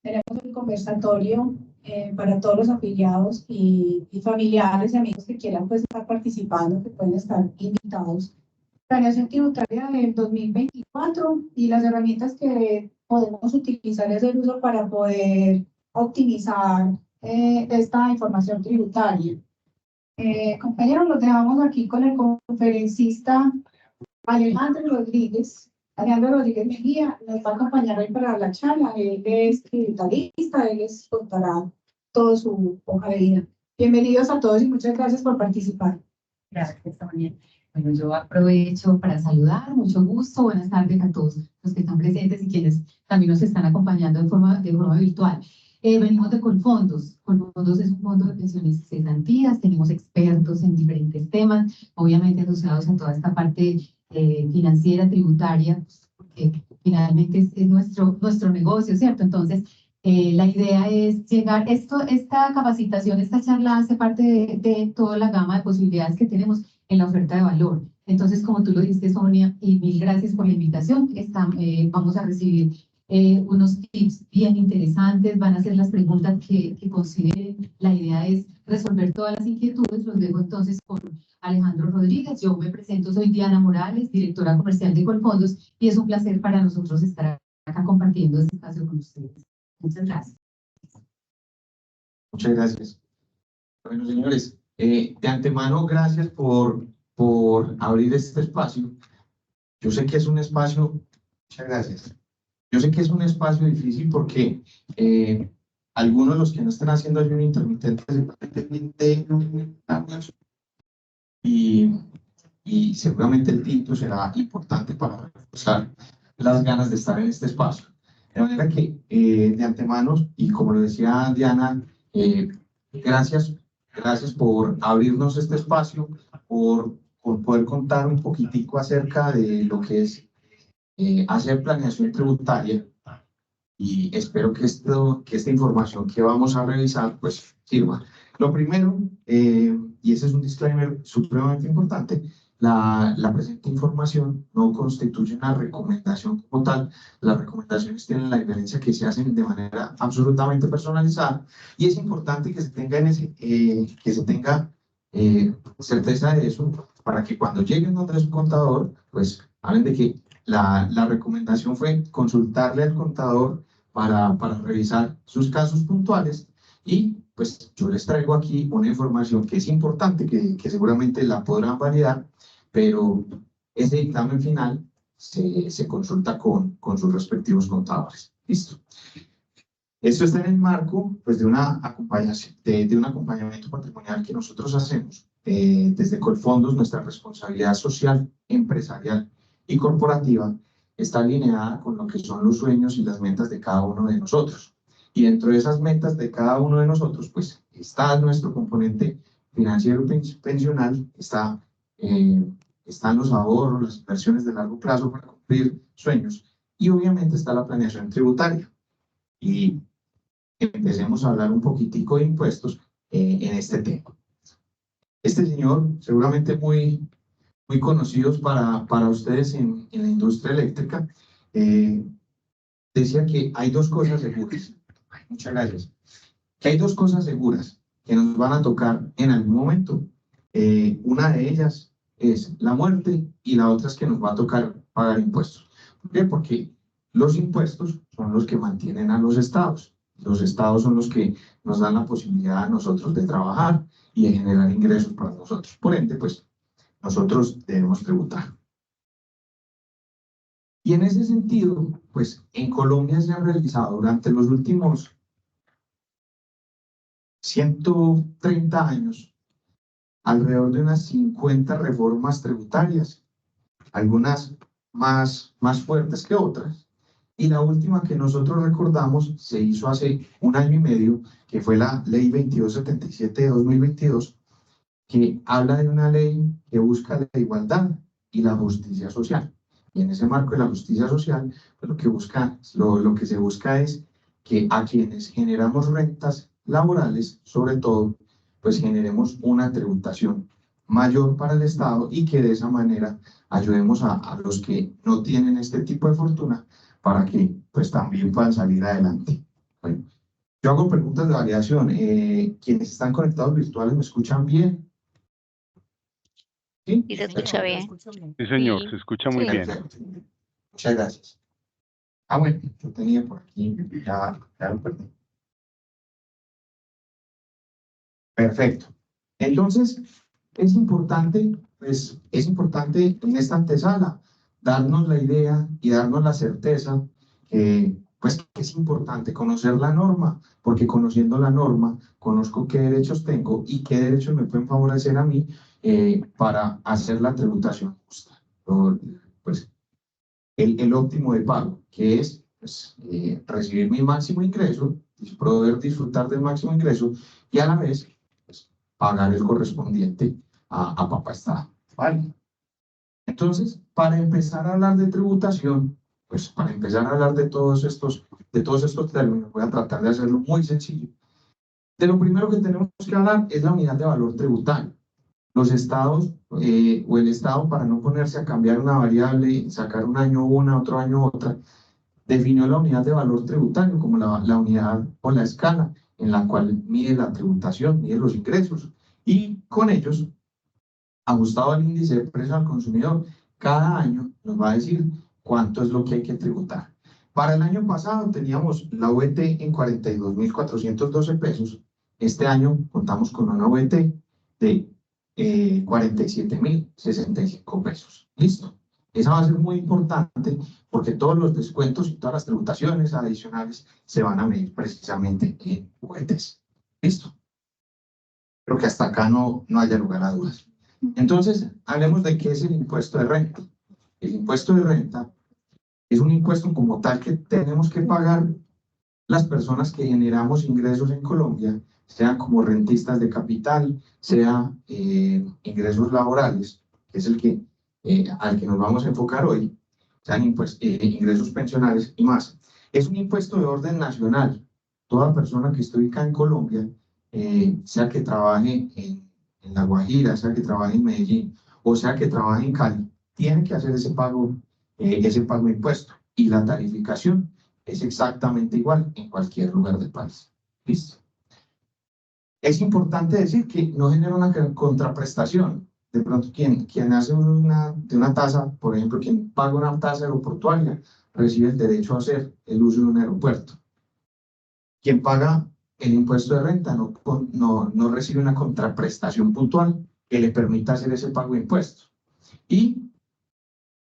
tenemos el conversatorio para todos los afiliados y familiares y amigos que quieran pues estar participando, que pueden estar invitados. Planeación tributaria del 2024 y las herramientas que podemos utilizar es el uso para poder optimizar esta información tributaria. Compañeros, los dejamos aquí con el conferencista Alejandro Rodríguez. Alejandro Rodríguez Mejía nos va a acompañar hoy para la charla. Él es tributarista, él contará toda su hoja de vida. Bienvenidos a todos y muchas gracias por participar. Gracias, Sonia. Bueno, yo aprovecho para saludar, mucho gusto, buenas tardes a todos los que están presentes y quienes también nos están acompañando de forma virtual. Venimos de Colfondos. Colfondos es un fondo de pensiones y cesantías, tenemos expertos en diferentes temas, obviamente asociados a toda esta parte financiera, tributaria, porque finalmente es nuestro negocio, ¿cierto? Entonces, la idea es llegar, esta capacitación, esta charla hace parte de toda la gama de posibilidades que tenemos en la oferta de valor. Entonces, como tú lo dijiste, Sonia, y mil gracias por la invitación, vamos a recibir unos tips bien interesantes, van a ser las preguntas que consideren. La idea es resolver todas las inquietudes. Los dejo entonces con Alejandro Rodríguez. Yo me presento, soy Diana Morales, directora comercial de Colfondos, y es un placer para nosotros estar acá compartiendo este espacio con ustedes. Muchas gracias. Muchas gracias. Bueno, señores, de antemano, gracias por abrir este espacio. Yo sé que es un espacio, muchas gracias. Yo sé que es un espacio difícil porque algunos de los que no están haciendo ayuno intermitente y seguramente el título será importante para reforzar las ganas de estar en este espacio. De manera que de antemano, y como lo decía Diana, gracias por abrirnos este espacio, por poder contar un poquitico acerca de lo que es hacer planeación tributaria, y espero que esta información que vamos a revisar pues sirva. Lo primero, y ese es un disclaimer supremamente importante, la presente información no constituye una recomendación como tal. Las recomendaciones tienen la diferencia que se hacen de manera absolutamente personalizada, y es importante que se tenga certeza de eso, para que cuando lleguen donde su contador, pues hablen de que la recomendación fue consultarle al contador para revisar sus casos puntuales. Y pues yo les traigo aquí una información que es importante, que seguramente la podrán validar, pero ese dictamen final se consulta con sus respectivos contadores. Listo. Esto está en el marco pues, de un acompañamiento patrimonial que nosotros hacemos desde Colfondos. Nuestra responsabilidad social, empresarial y corporativa está alineada con lo que son los sueños y las metas de cada uno de nosotros. Y dentro de esas metas de cada uno de nosotros, pues está nuestro componente financiero pensional, están los ahorros, las inversiones de largo plazo para cumplir sueños, y obviamente está la planeación tributaria. Y empecemos a hablar un poquitico de impuestos en este tema. Este señor, seguramente muy conocidos para ustedes en la industria eléctrica, decía que hay dos cosas seguras. Muchas gracias. Que hay dos cosas seguras que nos van a tocar en algún momento. Una de ellas es la muerte y la otra es que nos va a tocar pagar impuestos. ¿Por qué? Porque los impuestos son los que mantienen a los estados. Los estados son los que nos dan la posibilidad a nosotros de trabajar y de generar ingresos para nosotros. Por ende, pues, nosotros debemos tributar. Y en ese sentido, pues en Colombia se han realizado durante los últimos 130 años alrededor de unas 50 reformas tributarias, algunas más fuertes que otras. Y la última que nosotros recordamos se hizo hace un año y medio, que fue la Ley 2277 de 2022, que habla de una ley que busca la igualdad y la justicia social. Y en ese marco de la justicia social, pues lo que se busca es que a quienes generamos rentas laborales, sobre todo, pues generemos una tributación mayor para el Estado, y que de esa manera ayudemos a los que no tienen este tipo de fortuna para que pues también puedan salir adelante. Bueno, yo hago preguntas de validación. ¿Quienes están conectados virtuales me escuchan bien? ¿Sí? Y se escucha bien. Sí, señor, Sí. se escucha muy bien. Perfecto. Muchas gracias. Ah, bueno, yo tenía por aquí, ya lo perdí. Perfecto. Entonces, pues, es importante en esta antesala darnos la idea y darnos la certeza pues, que es importante conocer la norma, porque conociendo la norma, conozco qué derechos tengo y qué derechos me pueden favorecer a mí para hacer la tributación justa. Pues, el óptimo de pago, que es pues, recibir mi máximo ingreso, poder disfrutar del máximo ingreso y a la vez pues, pagar el correspondiente a Papá Estado. ¿Vale? Entonces, para empezar a hablar de tributación, pues para empezar a hablar de todos estos términos, voy a tratar de hacerlo muy sencillo. De lo primero que tenemos que hablar es la unidad de valor tributario. Los estados o el estado, para no ponerse a cambiar una variable, sacar un año una, otro año otra, definió la unidad de valor tributario como la unidad o la escala en la cual mide la tributación, mide los ingresos. Y con ellos, ajustado al índice de precio al consumidor, cada año nos va a decir cuánto es lo que hay que tributar. Para el año pasado teníamos la VT en 42.412 pesos. Este año contamos con una VT de 47.065 pesos. Listo. Esa va a ser muy importante porque todos los descuentos y todas las tributaciones adicionales se van a medir precisamente en VTs. Listo. Creo que hasta acá no haya lugar a dudas. Entonces, hablemos de qué es el impuesto de renta. El impuesto de renta es un impuesto como tal que tenemos que pagar las personas que generamos ingresos en Colombia, sean como rentistas de capital, sea ingresos laborales, que es al que nos vamos a enfocar hoy, sean ingresos pensionales y más. Es un impuesto de orden nacional. Toda persona que esté ubicada en Colombia, sea que trabaje en La Guajira, sea que trabaje en Medellín, o sea que trabaje en Cali, tiene que hacer ese pago de impuesto. Y la tarificación es exactamente igual en cualquier lugar del país. ¿Listo? Es importante decir que no genera una contraprestación. De pronto, quien hace de una tasa, por ejemplo, quien paga una tasa aeroportuaria, recibe el derecho a hacer el uso de un aeropuerto. Quien paga el impuesto de renta no recibe una contraprestación puntual que le permita hacer ese pago de impuestos. Y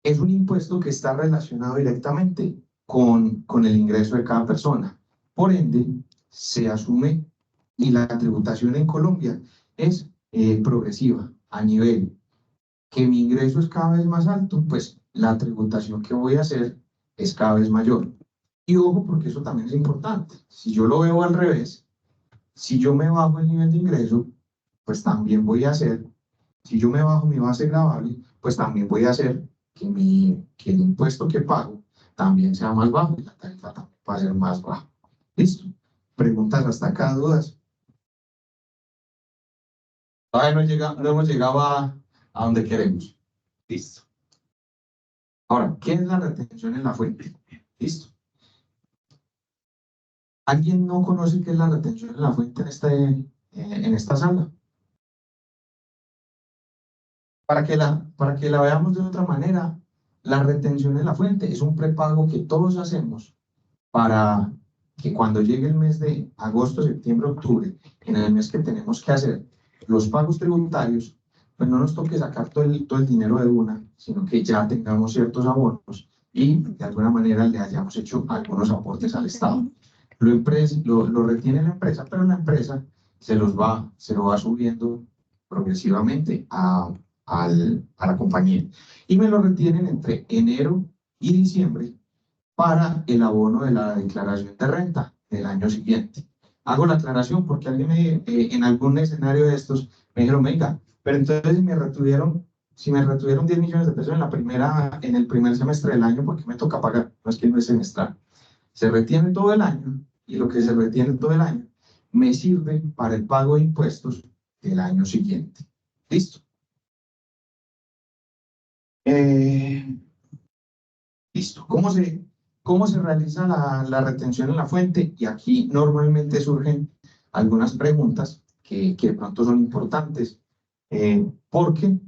es un impuesto que está relacionado directamente con el ingreso de cada persona. Por ende, se asume y la tributación en Colombia es progresiva, a nivel que mi ingreso es cada vez más alto, pues la tributación que voy a hacer es cada vez mayor. Y ojo, porque eso también es importante. Si yo lo veo al revés, si yo me bajo el nivel de ingreso, pues también voy a hacer, si yo me bajo mi base gravable, pues también voy a hacer que el impuesto que pago también sea más bajo y la tarifa también va a ser más baja. ¿Listo? Preguntas hasta acá, dudas. Todavía no hemos llegado a donde queremos. Listo. Ahora, ¿qué es la retención en la fuente? Listo. ¿Alguien no conoce qué es la retención en la fuente en esta sala? Para que la veamos de otra manera, la retención en la fuente es un prepago que todos hacemos para que cuando llegue el mes de agosto, septiembre, octubre, en el mes que tenemos que hacer los pagos tributarios, pues no nos toque sacar todo el dinero de una, sino que ya tengamos ciertos abonos y de alguna manera le hayamos hecho algunos aportes al Estado. Lo retiene la empresa, pero la empresa se lo va subiendo progresivamente a la compañía. Y me lo retienen entre enero y diciembre para el abono de la declaración de renta del año siguiente. Hago la aclaración porque alguien en algún escenario de estos me dijeron, venga, pero entonces si me retuvieron 10 millones de pesos en el primer semestre del año, ¿por qué me toca pagar? No es que no es semestral. Se retiene todo el año y lo que se retiene todo el año me sirve para el pago de impuestos del año siguiente. ¿Listo? Listo. ¿Cómo se realiza la retención en la fuente? Y aquí normalmente surgen algunas preguntas que de pronto son importantes, porque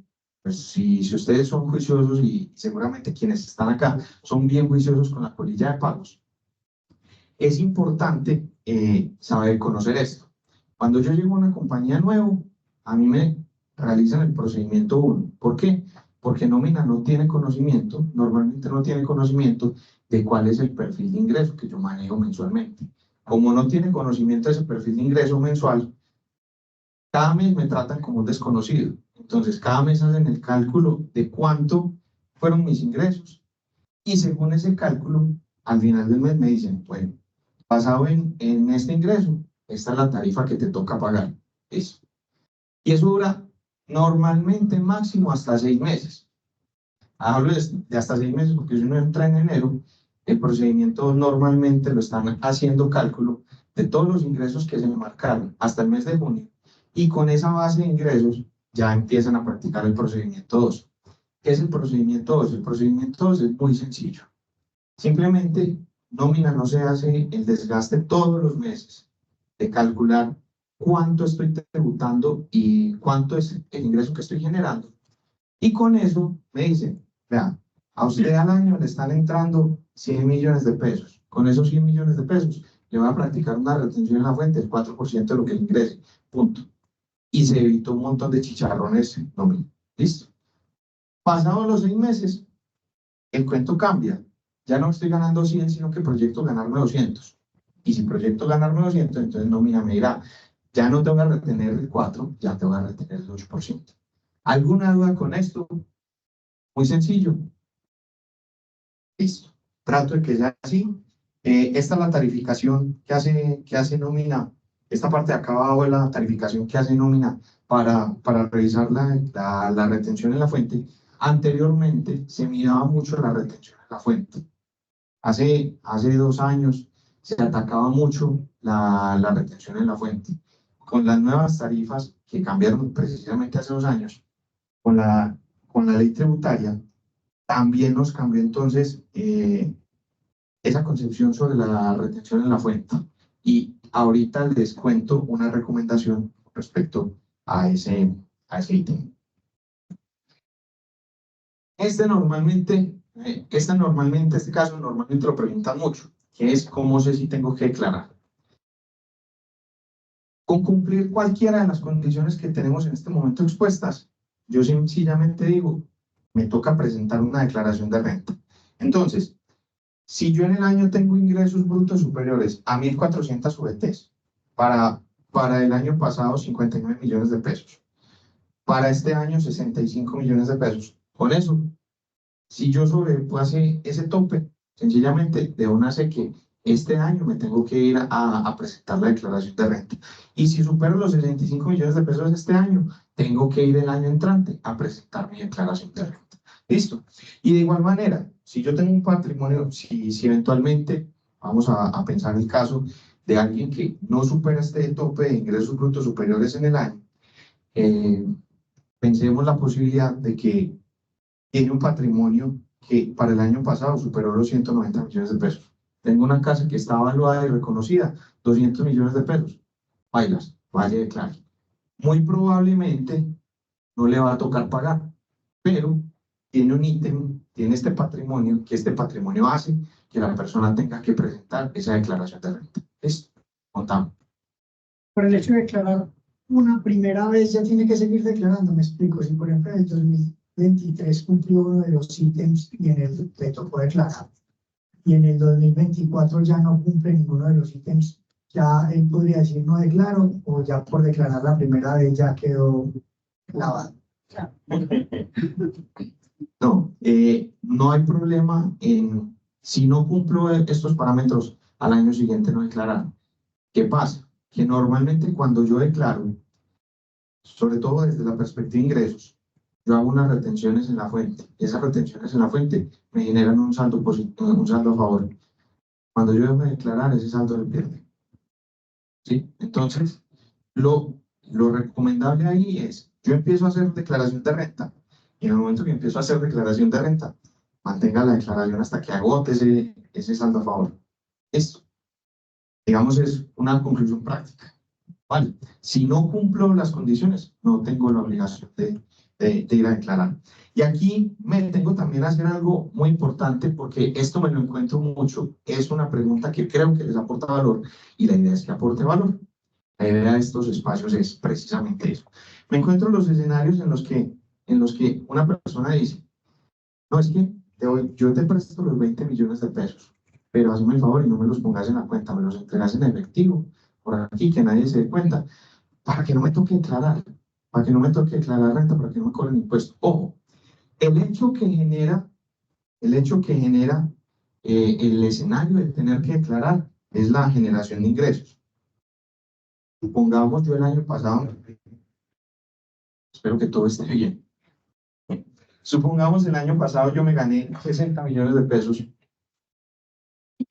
pues, si ustedes son juiciosos y seguramente quienes están acá son bien juiciosos con la colilla de pagos, es importante saber conocer esto. Cuando yo llego a una compañía nueva, a mí me realizan el procedimiento 1. ¿Por qué? Porque nómina no tiene conocimiento, normalmente no tiene conocimiento de cuál es el perfil de ingreso que yo manejo mensualmente. Como no tiene conocimiento de ese perfil de ingreso mensual, cada mes me tratan como un desconocido. Entonces, cada mes hacen el cálculo de cuánto fueron mis ingresos y según ese cálculo, al final del mes me dicen, bueno, basado en este ingreso, esta es la tarifa que te toca pagar. Eso. Y eso dura normalmente máximo hasta 6 meses. Hablo de hasta 6 meses porque si uno entra en enero, el procedimiento normalmente lo están haciendo cálculo de todos los ingresos que se me marcaron hasta el mes de junio. Y con esa base de ingresos ya empiezan a practicar el procedimiento 2. ¿Qué es el procedimiento 2? El procedimiento 2 es muy sencillo. Simplemente nómina no se hace el desgaste todos los meses de calcular cuánto estoy tributando y cuánto es el ingreso que estoy generando. Y con eso me dicen, vea, a usted al año le están entrando 100 millones de pesos. Con esos 100 millones de pesos le va a practicar una retención en la fuente del 4% de lo que le ingrese. Punto. Y se evitó un montón de chicharrones nómina. ¿Listo? Pasados los 6 meses, el cuento cambia. Ya no estoy ganando 100, sino que proyecto ganarme 200. Y si proyecto ganarme 200, entonces nómina me dirá, ya no te voy a retener el 4, ya te voy a retener el 8%. ¿Alguna duda con esto? Muy sencillo. Listo. Trato de que sea así. Esta es la tarificación que hace nómina. Esta parte de acá abajo es la tarificación que hace nómina para revisar la retención en la fuente. Anteriormente se miraba mucho la retención en la fuente. Hace 2 años se atacaba mucho la retención en la fuente. Con las nuevas tarifas que cambiaron precisamente hace 2 años, con la ley tributaria, también nos cambió entonces esa concepción sobre la retención en la fuente. Y ahorita les cuento una recomendación respecto a ese ítem. Este caso normalmente lo preguntan mucho, que es cómo sé si tengo que declarar. Con cumplir cualquiera de las condiciones que tenemos en este momento expuestas, yo sencillamente digo, me toca presentar una declaración de renta. Entonces, si yo en el año tengo ingresos brutos superiores a 1.400 VTs, para el año pasado 59 millones de pesos, para este año 65 millones de pesos, con eso, si yo sobrepase ese tope, sencillamente de una sé que este año me tengo que ir a presentar la declaración de renta. Y si supero los 65 millones de pesos este año, tengo que ir el año entrante a presentar mi declaración de renta. ¿Listo? Y de igual manera, si yo tengo un patrimonio, si eventualmente, vamos a pensar el caso de alguien que no supera este tope de ingresos brutos superiores en el año, pensemos la posibilidad de que tiene un patrimonio que para el año pasado superó los 190 millones de pesos. Tengo una casa que está evaluada y reconocida, 200 millones de pesos. Bailas, vaya de claro. Muy probablemente no le va a tocar pagar, pero tiene un ítem, tiene este patrimonio, que este patrimonio hace que la persona tenga que presentar esa declaración de renta. ¿Listo? Contamos. Por el hecho de declarar una primera vez, ya tiene que seguir declarando. Me explico, si por ejemplo en el 2023 cumplió uno de los ítems y en el le tocó declarar, y en el 2024 ya no cumple ninguno de los ítems, ya él podría decir no declaro, o ya por declarar la primera vez ya quedó clavado. No, no hay problema en, si no cumplo estos parámetros al año siguiente no declarar. ¿Qué pasa? Que normalmente cuando yo declaro, sobre todo desde la perspectiva de ingresos, yo hago unas retenciones en la fuente. Y esas retenciones en la fuente me generan un saldo positivo, un saldo a favor. Cuando yo dejo de declarar, ese saldo se pierde. ¿Sí? Entonces, lo recomendable ahí es, yo empiezo a hacer declaración de renta, y en el momento que empiezo a hacer declaración de renta, mantenga la declaración hasta que agote ese saldo a favor. Esto, digamos, es una conclusión práctica. Vale, si no cumplo las condiciones, no tengo la obligación de ir a declarar. Y aquí me tengo también a hacer algo muy importante porque esto me lo encuentro mucho. Es una pregunta que creo que les aporta valor y la idea es que aporte valor. La idea de estos espacios es precisamente eso. Me encuentro en los escenarios en los que una persona dice, no, es que yo te presto los 20 millones de pesos, pero hazme el favor y no me los pongas en la cuenta, me los entregas en efectivo, por aquí, que nadie se dé cuenta, para que no me toque declarar, para que no me toque declarar renta, para que no me cobren impuestos. Ojo, el hecho que genera el escenario de tener que declarar es la generación de ingresos. Supongamos yo el año pasado, espero que todo esté bien. Supongamos el año pasado yo me gané 60 millones de pesos y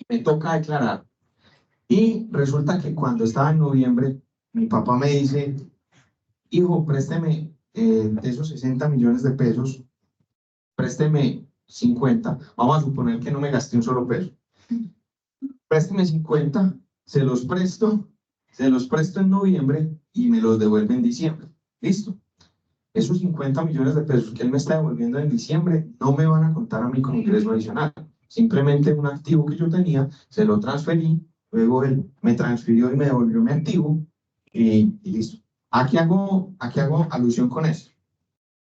me toca declarar. Y resulta que cuando estaba en noviembre, mi papá me dice, hijo, présteme de esos 60 millones de pesos, présteme 50. Vamos a suponer que no me gasté un solo peso. Présteme 50, se los presto en noviembre y me los devuelve en diciembre. ¿Listo? Esos 50 millones de pesos que él me está devolviendo en diciembre no me van a contar a mí como ingreso adicional. Simplemente un activo que yo tenía, se lo transferí, luego él me transfirió y me devolvió mi activo y listo. ¿A qué hago alusión con eso?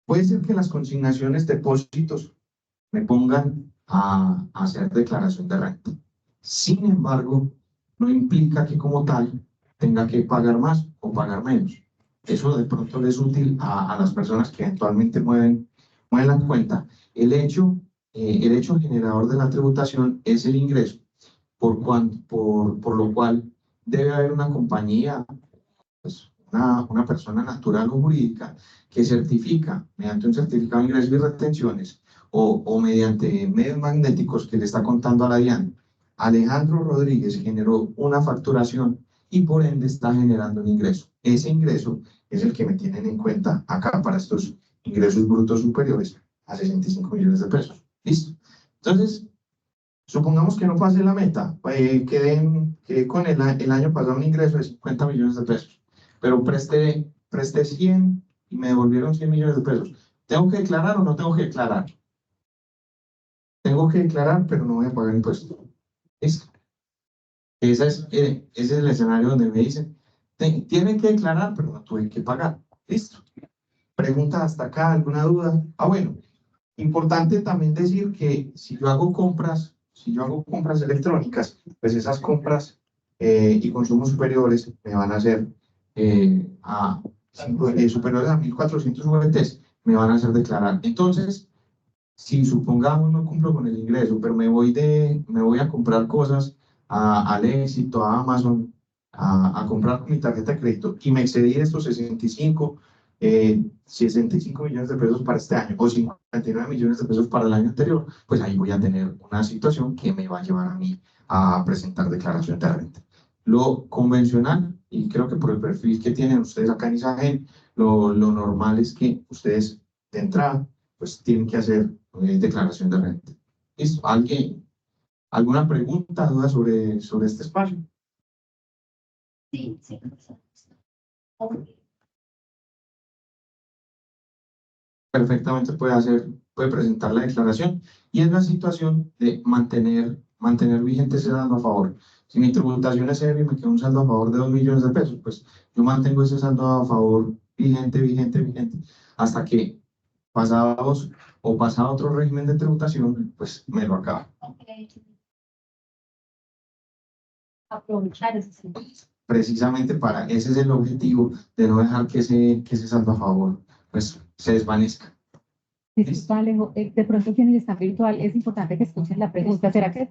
Puede ser que las consignaciones, depósitos, me pongan a hacer declaración de renta. Sin embargo, no implica que como tal tenga que pagar más o pagar menos. Eso de pronto le es útil a las personas que eventualmente mueven la cuenta. El hecho generador de la tributación es el ingreso, por lo cual debe haber una compañía, pues, una persona natural o jurídica que certifica mediante un certificado de ingresos y retenciones o mediante medios magnéticos que le está contando a la DIAN. Alejandro Rodríguez generó una facturación y por ende está generando un ingreso. Ese ingreso es el que me tienen en cuenta acá para estos ingresos brutos superiores a 65 millones de pesos. ¿Listo? Entonces, supongamos que no pase la meta, quedé con el año pasado un ingreso de 50 millones de pesos, pero presté 100 y me devolvieron 100 millones de pesos. ¿Tengo que declarar o no tengo que declarar? Tengo que declarar, pero no voy a pagar impuestos. ¿Listo? Ese es el escenario donde me dicen, tienen que declarar, pero no tuve que pagar. ¿Listo? ¿Pregunta hasta acá? ¿Alguna duda? Bueno, importante también decir que si yo hago compras electrónicas, pues esas compras y consumos superiores me van a hacer superiores a 1.400 VTs, me van a hacer declarar. Entonces, si supongamos no cumplo con el ingreso, pero me voy a comprar cosas al Éxito, a Amazon, a comprar con mi tarjeta de crédito y me excedí estos 65 millones de pesos para este año o 59 millones de pesos para el año anterior, pues ahí voy a tener una situación que me va a llevar a mí a presentar declaración de renta. Lo convencional, y creo que por el perfil que tienen ustedes acá en Isagen, lo normal es que ustedes de entrada pues tienen que hacer declaración de renta. ¿Listo? ¿Alguna pregunta, duda sobre este espacio? Sí, sí. Perfectamente puede presentar la declaración y es la situación de mantener vigente ese saldo a favor. Si mi tributación es cero y me queda un saldo a favor de 2 millones de pesos, pues yo mantengo ese saldo a favor vigente, hasta que pasa otro régimen de tributación, pues me lo acaba. Aprovechar ese servicio. Precisamente ese es el objetivo de no dejar que ese saldo a favor pues se desvanezca. Disculpa, Alejo, de pronto quienes están virtual, es importante que escuchen la pregunta. ¿Será que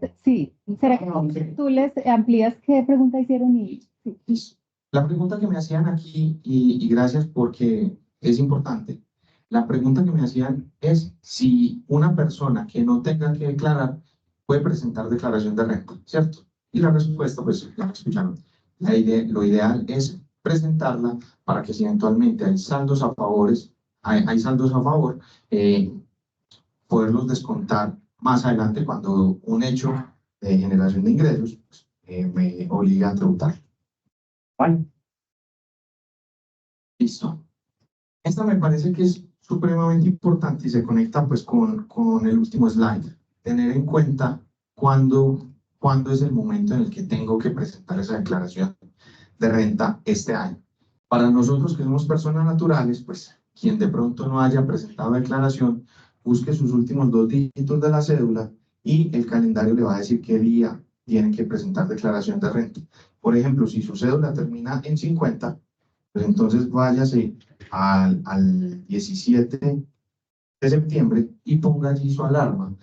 tú les amplías qué pregunta hicieron? La pregunta que me hacían aquí, y gracias porque es importante, la pregunta que me hacían es si una persona que no tenga que declarar puede presentar declaración de renta, ¿cierto? Y la respuesta, pues ya la escucharon. Lo ideal es presentarla para que si eventualmente hay saldos a favor, poderlos descontar más adelante cuando un hecho de generación de ingresos pues, me obliga a tributar. ¿Vale? Listo. Esta me parece que es supremamente importante y se conecta pues con el último slide. Tener en cuenta cuándo es el momento en el que tengo que presentar esa declaración de renta este año. Para nosotros que somos personas naturales, pues quien de pronto no haya presentado declaración, busque sus últimos 2 dígitos de la cédula y el calendario le va a decir qué día tiene que presentar declaración de renta. Por ejemplo, si su cédula termina en 50, pues entonces váyase al 17 de septiembre y ponga allí su alarma.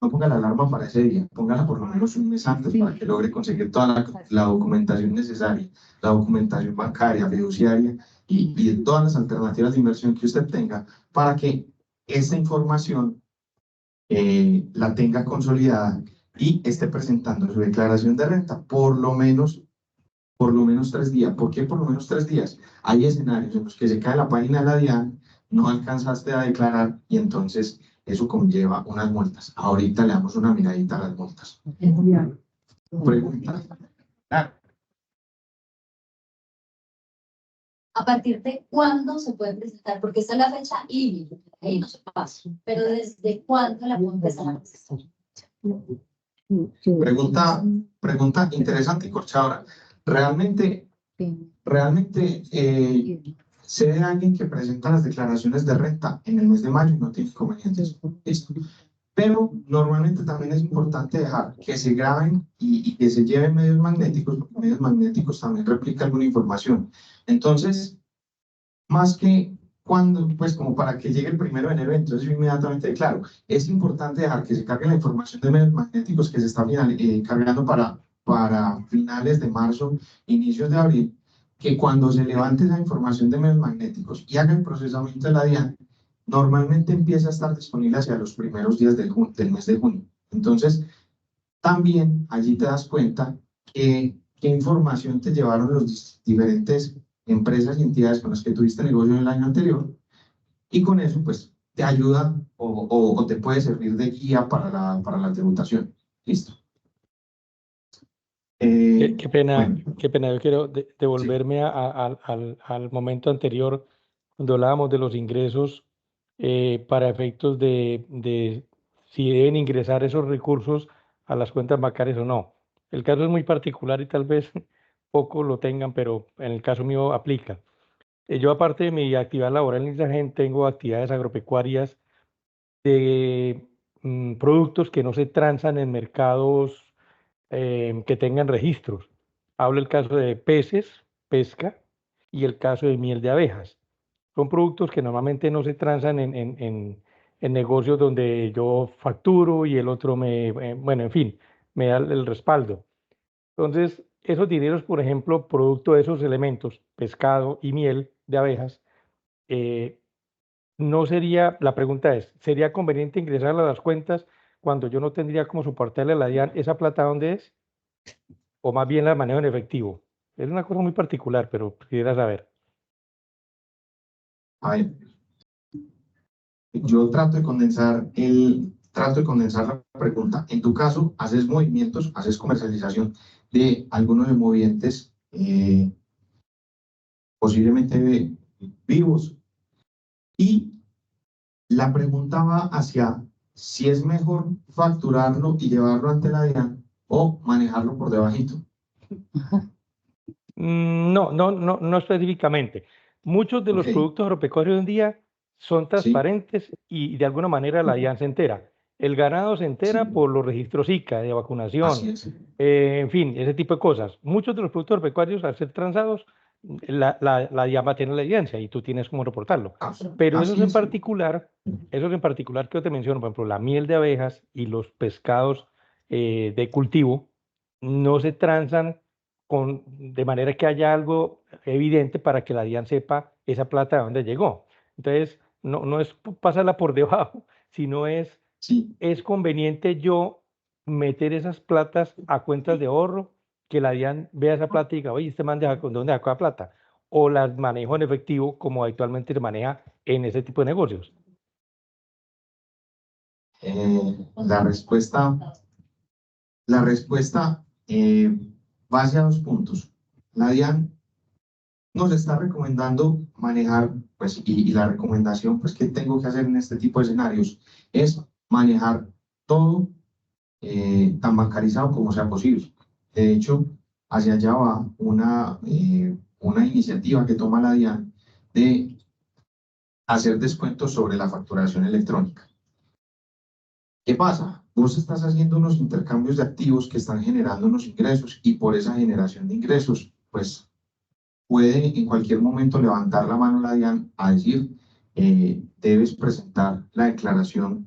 No ponga la alarma para ese día, póngala por lo menos un mes antes para que logre conseguir toda la documentación necesaria, la documentación bancaria, fiduciaria y todas las alternativas de inversión que usted tenga para que esta información la tenga consolidada y esté presentando su declaración de renta por lo menos 3 días. ¿Por qué por lo menos 3 días? Hay escenarios en los que se cae la página de la DIAN, no alcanzaste a declarar y entonces eso conlleva unas multas. Ahorita le damos una miradita a las multas. Pregunta. ¿A partir de cuándo se puede presentar? Porque esta es la fecha límite, ahí no se pasa. Pero ¿desde cuándo la puedo empezar a presentar? Pregunta interesante y corchadora. Realmente sé de alguien que presenta las declaraciones de renta en el mes de mayo y no tiene inconvenientes. Listo. Pero normalmente también es importante dejar que se graben y que se lleven medios magnéticos, porque medios magnéticos también replican alguna información. Entonces, más que cuando, pues como para que llegue el 1 de enero, entonces yo inmediatamente declaro. Es importante dejar que se cargue la información de medios magnéticos que se está cargando para finales de marzo, inicios de abril, que cuando se levante esa información de medios magnéticos y haga el procesamiento de la DIAN, normalmente empieza a estar disponible hacia los primeros días del mes de junio. Entonces, también allí te das cuenta qué información te llevaron los diferentes empresas y entidades con las que tuviste negocio en el año anterior, y con eso, pues, te ayuda o te puede servir de guía para la tributación. Listo. Qué pena, Bueno, qué pena. Yo quiero sí. devolverme al momento anterior, cuando hablábamos de los ingresos para efectos de si deben ingresar esos recursos a las cuentas bancarias o no. El caso es muy particular y tal vez poco lo tengan, pero en el caso mío aplica. Yo, aparte de mi actividad laboral en Isagen, tengo actividades agropecuarias de productos que no se transan en mercados que tengan registros. Hablo el caso de peces, pesca, y el caso de miel de abejas. Son productos que normalmente no se transan en negocios donde yo facturo y el otro bueno, en fin, me da el respaldo. Entonces, esos dineros, por ejemplo, producto de esos elementos, pescado y miel de abejas, eh, no sería, la pregunta es, ¿sería conveniente ingresarla a las cuentas cuando yo no tendría como soportarle a la DIAN esa plata dónde es? ¿O más bien la manejo en efectivo? Es una cosa muy particular, pero quisiera saber. A ver, yo trato de condensar la pregunta. En tu caso, haces movimientos, haces comercialización de algunos emolientes posiblemente vivos, y la pregunta va hacia si es mejor facturarlo y llevarlo ante la DIAN o manejarlo por debajito. No específicamente. Muchos de los Ok, productos agropecuarios hoy en día son sí, transparentes y de alguna manera la DIAN se entera. El ganado se entera sí, por los registros ICA de así vacunación, es. en fin, ese tipo de cosas. Muchos de los productos agropecuarios, al ser transados, la DIAN va a tener la evidencia y tú tienes cómo reportarlo. Pero Así es. esos en particular que yo te menciono, por ejemplo, la miel de abejas y los pescados de cultivo, no se transan de manera que haya algo evidente para que la DIAN sepa esa plata de dónde llegó. Entonces, no es pasarla por debajo, sino Sí, es conveniente yo meter esas platas a cuentas de ahorro, que la DIAN vea esa plata y diga, oye, este man, ¿dónde sacó la plata? O las manejo en efectivo, como habitualmente se maneja en ese tipo de negocios. La respuesta va hacia 2 puntos. La DIAN nos está recomendando manejar, pues, y la recomendación pues, que tengo que hacer en este tipo de escenarios es manejar todo tan bancarizado como sea posible. De hecho, hacia allá va una iniciativa que toma la DIAN de hacer descuentos sobre la facturación electrónica. ¿Qué pasa? Vos estás haciendo unos intercambios de activos que están generando unos ingresos y por esa generación de ingresos, pues puede en cualquier momento levantar la mano la DIAN a decir, debes presentar la declaración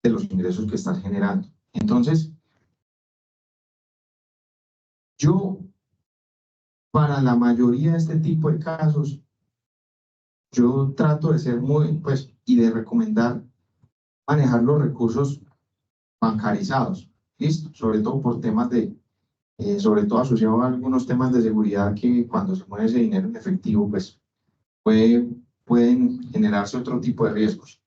de los ingresos que estás generando. Entonces, yo, para la mayoría de este tipo de casos, yo trato de ser muy, pues, y de recomendar manejar los recursos bancarizados, ¿listo? Sobre todo por temas sobre todo asociado a algunos temas de seguridad que cuando se mueve ese dinero en efectivo, pues pueden generarse otro tipo de riesgos.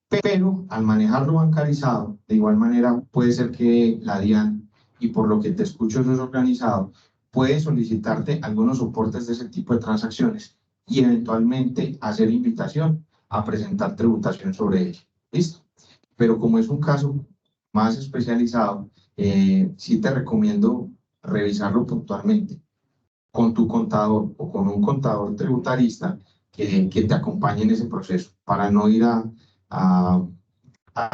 Pero al manejarlo bancarizado, de igual manera puede ser que la DIAN, y por lo que te escucho eso es organizado, puede solicitarte algunos soportes de ese tipo de transacciones y eventualmente hacer invitación a presentar tributación sobre ello. ¿Listo? Pero como es un caso más especializado, sí te recomiendo revisarlo puntualmente con tu contador o con un contador tributarista que te acompañe en ese proceso para no ir a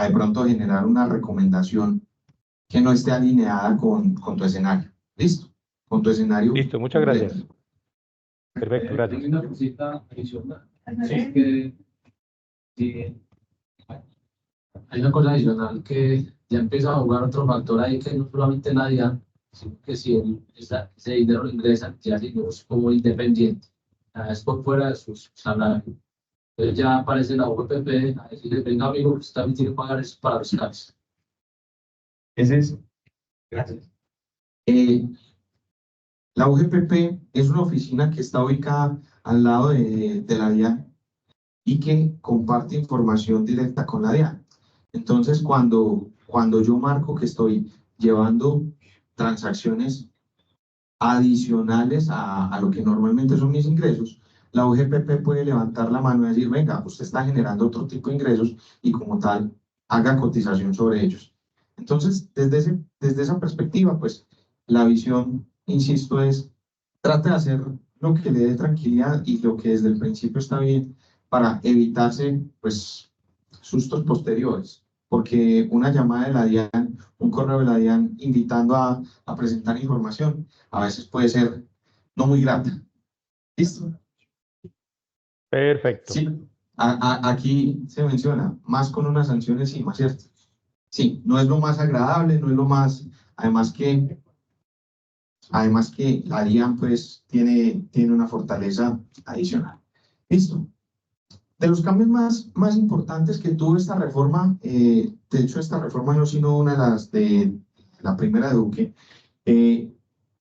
de pronto generar una recomendación que no esté alineada con tu escenario. ¿Listo? Con tu escenario. Listo, muchas completo. gracias. Perfecto, gracias. Tengo una cosita adicional. Sí, que sí, hay una cosa adicional que ya empieza a jugar otro factor ahí que no solamente la DIAN, sino que si ese dinero lo ingresa, ya es como independiente, ya es por fuera de sus salarios. Entonces ya aparece la OPP a decirle, venga amigo, usted también tiene que pagar eso para los taxes. Es eso. Gracias. La UGPP es una oficina que está ubicada al lado de la DIAN y que comparte información directa con la DIAN. Entonces, cuando yo marco que estoy llevando transacciones adicionales a lo que normalmente son mis ingresos, la UGPP puede levantar la mano y decir, venga, usted está generando otro tipo de ingresos y como tal, haga cotización sobre ellos. Entonces, desde esa perspectiva, pues, la visión, insisto, es, trate de hacer lo que le dé tranquilidad y lo que desde el principio está bien para evitarse, pues, sustos posteriores. Porque una llamada de la DIAN, un correo de la DIAN invitando a presentar información, a veces puede ser no muy grata. ¿Listo? Perfecto. Sí. Aquí se menciona, más con unas sanciones encima, ¿cierto? Sí, no es lo más agradable, no es lo más, además que la DIAN pues tiene una fortaleza adicional. ¿Listo? De los cambios más importantes que tuvo esta reforma, de hecho esta reforma no sino una de las de la primera de Duque,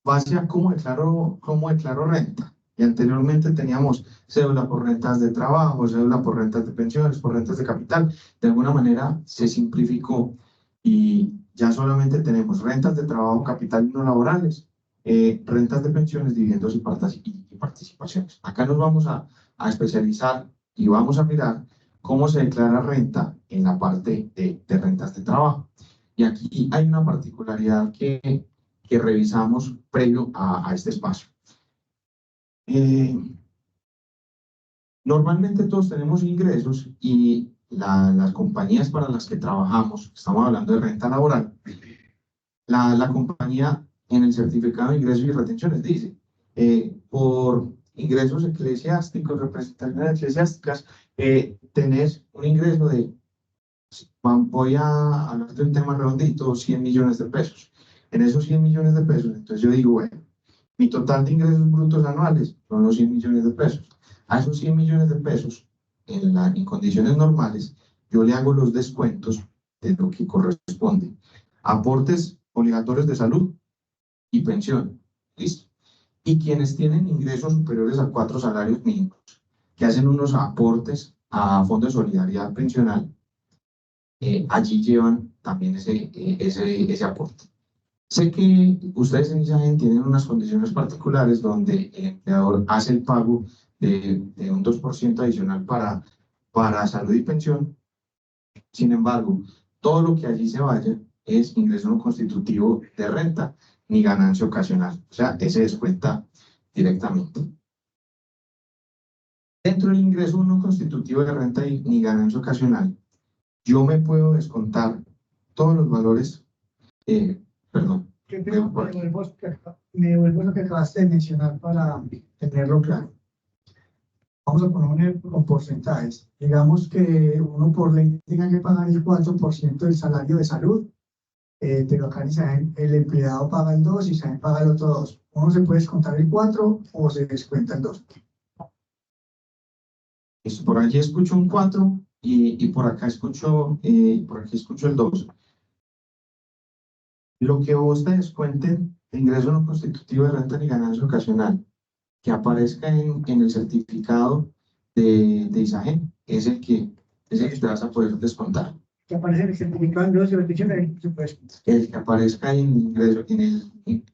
va hacia cómo declaro renta. Y anteriormente teníamos cédula por rentas de trabajo, cédula por rentas de pensiones, por rentas de capital. De alguna manera se simplificó y ya solamente tenemos rentas de trabajo, capital y no laborales, rentas de pensiones, dividendos y participaciones. Acá nos vamos a especializar y vamos a mirar cómo se declara renta en la parte de rentas de trabajo. Y aquí hay una particularidad que revisamos previo a este espacio. Normalmente todos tenemos ingresos y las compañías para las que trabajamos, estamos hablando de renta laboral, la compañía en el certificado de ingresos y retenciones dice, por ingresos eclesiásticos, representaciones eclesiásticas, tenés un ingreso de, voy a hablar de un tema redondito, 100 millones de pesos. En esos 100 millones de pesos, entonces yo digo, bueno, mi total de ingresos brutos anuales son los 100 millones de pesos. A esos 100 millones de pesos, en condiciones normales, yo le hago los descuentos de lo que corresponde. Aportes obligatorios de salud y pensión. ¿Listo? Y quienes tienen ingresos superiores a 4 salarios mínimos, que hacen unos aportes a Fondo de Solidaridad Pensional, allí llevan también ese aporte. Sé que ustedes en Isagen tienen unas condiciones particulares donde el empleador hace el pago de un 2% adicional para salud y pensión. Sin embargo, todo lo que allí se vaya es ingreso no constitutivo de renta ni ganancia ocasional. O sea, ese descuenta directamente. Dentro del ingreso no constitutivo de renta ni ganancia ocasional, yo me puedo descontar todos los valores, perdón, Me devuelvo lo que acabaste de mencionar para tenerlo claro. Vamos a poner con porcentajes. Digamos que uno por ley tenga que pagar el 4% del salario de salud, pero acá en Isagen el empleado paga el 2% y Isagen paga el otro 2%. Uno se puede descontar el 4% o se descuenta el 2%. Por allí escucho un 4 y por acá escucho, por aquí escucho el 2. Lo que vos te descuenten de ingreso no constitutivo de renta ni ganancia ocasional, que aparezca en el certificado de Isagen, es el que te vas a poder descontar. Que aparece en el certificado de ingreso y retención, se puede descontar. El que aparezca en el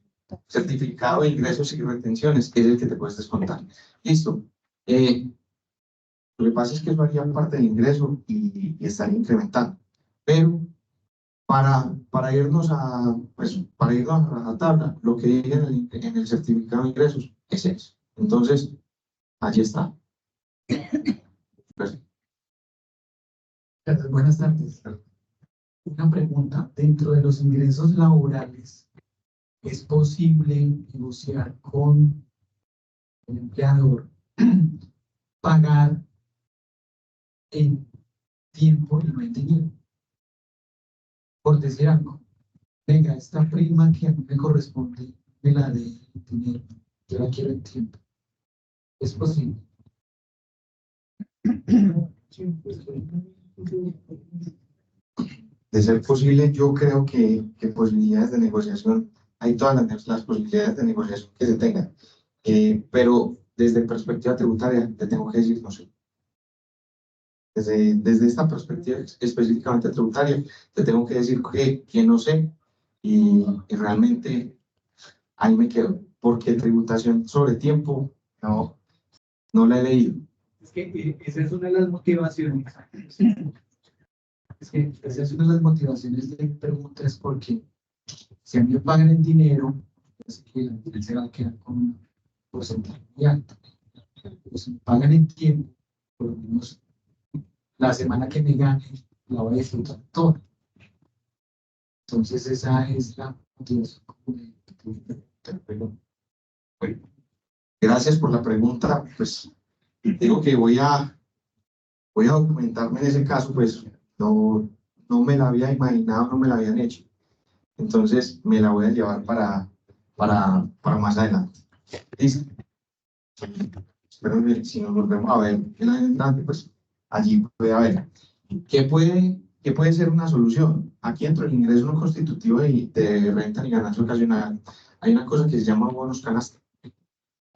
certificado de ingresos y retenciones es el que te puedes descontar. Listo. Lo que pasa es que eso haría parte del ingreso y estaría incrementando. Pero para irnos para irnos a la tabla, lo que diga en el certificado de ingresos es eso. Entonces, allí está. Gracias. Buenas tardes. Una pregunta. Dentro de los ingresos laborales, ¿es posible negociar con el empleador pagar en tiempo y no en dinero? Por decir algo, venga, esta prima que a mí me corresponde, me la de dinero, yo la quiero en tiempo. ¿Es posible? De ser posible, yo creo que posibilidades de negociación, hay todas las posibilidades de negociación que se tengan. Pero desde perspectiva tributaria, te tengo que decir, no sé. Desde esta perspectiva específicamente tributaria, te tengo que decir que no sé y realmente ahí me quedo, porque tributación sobre tiempo no la he leído. Es que esa es una de las motivaciones. Es que esa es una de las motivaciones de preguntas, porque si a mí me pagan en dinero, es que él se va a quedar con un porcentaje muy alto. Pero si me pagan en tiempo, por lo menos la semana que me gane, la voy a disfrutar toda. Entonces esa es la motivación. Bueno, gracias por la pregunta. Pues digo que voy a documentarme en ese caso, pues no me la había imaginado, no me la habían hecho. Entonces me la voy a llevar para más adelante. ¿Listo? Espero que si nos volvemos a ver en adelante, pues allí puede haber. ¿Qué puede ser una solución? Aquí dentro del ingreso no constitutivo de renta ni ganancia ocasional, hay una cosa que se llama bonos canasta.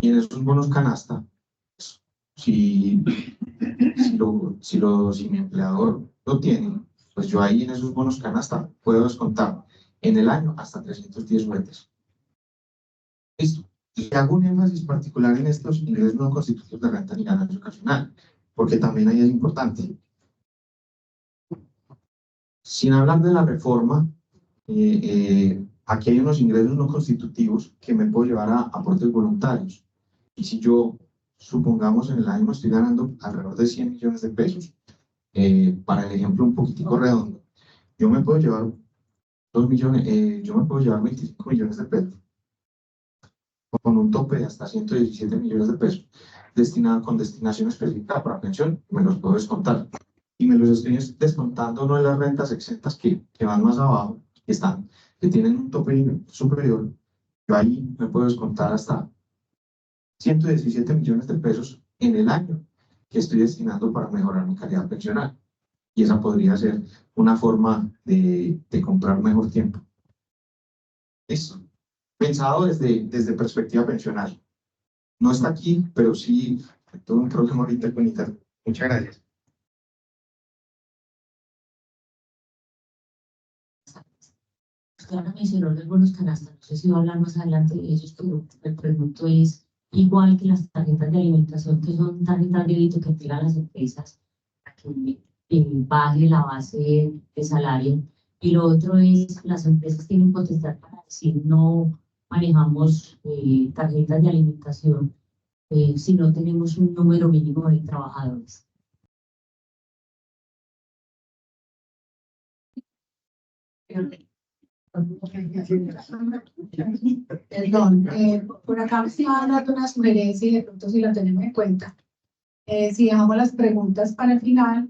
Y en esos bonos canasta, si mi empleador lo tiene, pues yo ahí en esos bonos canasta puedo descontar en el año hasta 310 UETs. Listo. Y hago un énfasis particular en estos ingresos no constitutivos de renta ni ganancia ocasional, porque también ahí es importante. Sin hablar de la reforma, aquí hay unos ingresos no constitutivos que me puedo llevar a aportes voluntarios. Y si yo, supongamos, en el año me estoy ganando alrededor de 100 millones de pesos, para el ejemplo un poquitico redondo, yo me puedo llevar 2 millones, yo me puedo llevar 25 millones de pesos, con un tope de hasta 117 millones de pesos, con destinación específica para pensión, me los puedo descontar. Y me los estoy descontando no en las rentas exentas que van más abajo, que tienen un tope superior. Yo ahí me puedo descontar hasta 117 millones de pesos en el año que estoy destinando para mejorar mi calidad pensional. Y esa podría ser una forma de comprar mejor tiempo. Listo. Pensado desde perspectiva pensional. No está aquí, pero sí tuve un problema ahorita con internet. Muchas gracias. Clara mencionó los bonos canasta, no sé si va a hablar más adelante de ellos, pero el pregunto es igual que las tarjetas de alimentación, que son tarjetas de débito que entregan las empresas para que baje la base de salario. Y lo otro es, las empresas tienen potestad para decir no manejamos tarjetas de alimentación si no tenemos un número mínimo de trabajadores. Perdón, por acá me estaba dando una sugerencia y de pronto si la tenemos en cuenta. Si dejamos las preguntas para el final,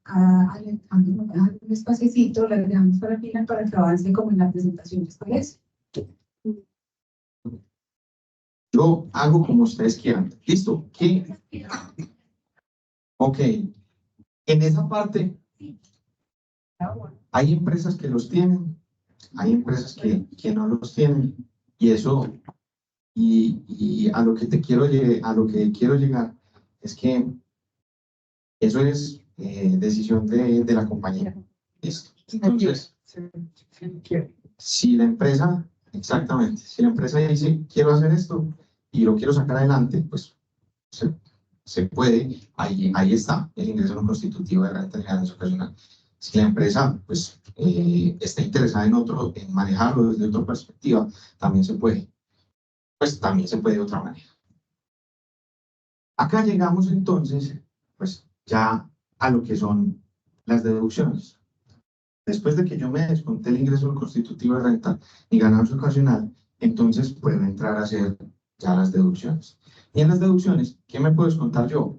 Alejandro nos va a dejar un espaciecito, las dejamos para el final para que avance como en la presentación, ¿les parece? Yo hago como ustedes quieran. ¿Listo? ¿Qué? Ok. En esa parte, hay empresas que los tienen, hay empresas que no los tienen. Y eso, y a lo que quiero llegar, es que eso es decisión de la compañía. ¿Listo? Entonces, si la empresa, exactamente, si la empresa dice, quiero hacer esto y lo quiero sacar adelante, pues se puede, ahí está el ingreso no constitutivo de renta de ganancia ocasional. Si la empresa pues, está interesada en manejarlo desde otra perspectiva, también se puede. Pues también se puede de otra manera. Acá llegamos entonces, pues ya a lo que son las deducciones. Después de que yo me desconté el ingreso no constitutivo de renta y ganancia ocasional, entonces puedo entrar a hacer ya las deducciones. Y en las deducciones, ¿qué me puedo descontar yo?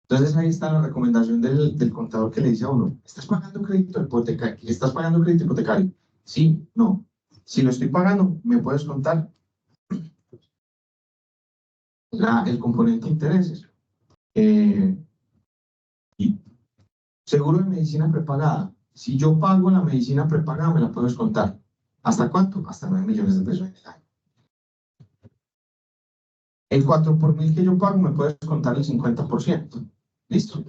Entonces ahí está la recomendación del contador que le dice a uno, ¿estás pagando crédito hipotecario? ¿Estás pagando crédito hipotecario? Sí, no. Si lo estoy pagando, me puedo descontar el componente de intereses. Y seguro de medicina prepagada. Si yo pago la medicina prepagada, me la puedo descontar. ¿Hasta cuánto? Hasta 9 millones de pesos en el año. El 4 por mil que yo pago me puede descontar el 50%. ¿Listo?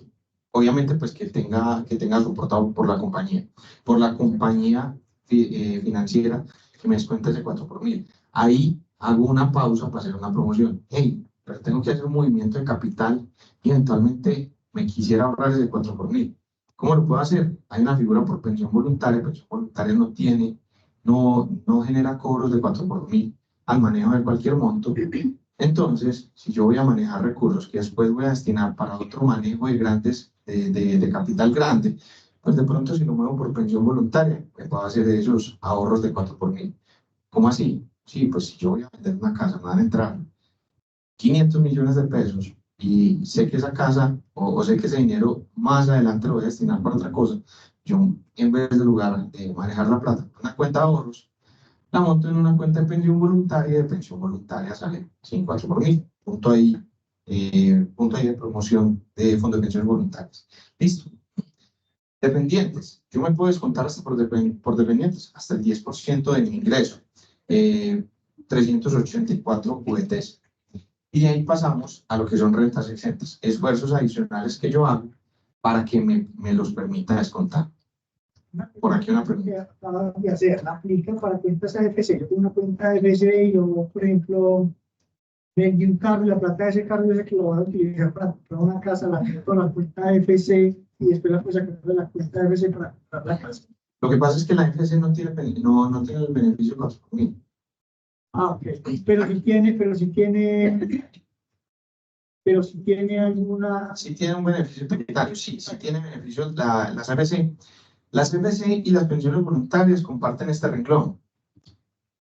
Obviamente, pues que tenga soportado por la compañía. Por la compañía financiera que me descuenta ese 4 por mil. Ahí hago una pausa para hacer una promoción. Hey, pero tengo que hacer un movimiento de capital y eventualmente me quisiera ahorrar ese 4 por mil. ¿Cómo lo puedo hacer? Hay una figura por pensión voluntaria no genera cobros de 4 por mil al manejo de cualquier monto. Entonces, si yo voy a manejar recursos que después voy a destinar para otro manejo de capital grande, pues de pronto si lo muevo por pensión voluntaria, me puedo hacer esos ahorros de 4 por mil. ¿Cómo así? Sí, pues si yo voy a vender una casa, me van a entrar 500 millones de pesos y sé que esa casa o sé que ese dinero más adelante lo voy a destinar para otra cosa. Yo, en vez de lugar de manejar la plata en una cuenta de ahorros, la monto en una cuenta de pensión voluntaria y de pensión voluntaria sale 4 por mil. Punto ahí de promoción de fondos de pensiones voluntarias. Listo. Dependientes. Yo me puedo descontar hasta por dependientes, hasta el 10% de mi ingreso. 384 QTs. Y de ahí pasamos a lo que son rentas exentas, esfuerzos adicionales que yo hago para que me los permita descontar. Por aquí una pregunta. Aplica para cuentas AFC. Yo tengo una cuenta AFC y yo, por ejemplo, vendí un carro y la plata de ese carro es que lo voy a utilizar para comprar una casa, la meto en la cuenta AFC y después la puedo sacar de la cuenta AFC para comprar la casa. Lo que pasa es que la AFC no tiene el beneficio 4 por mil. Ah, ok. Pero si tiene alguna... Sí tiene un beneficio tributario, sí tiene beneficios. Las AFC y las pensiones voluntarias comparten este renglón.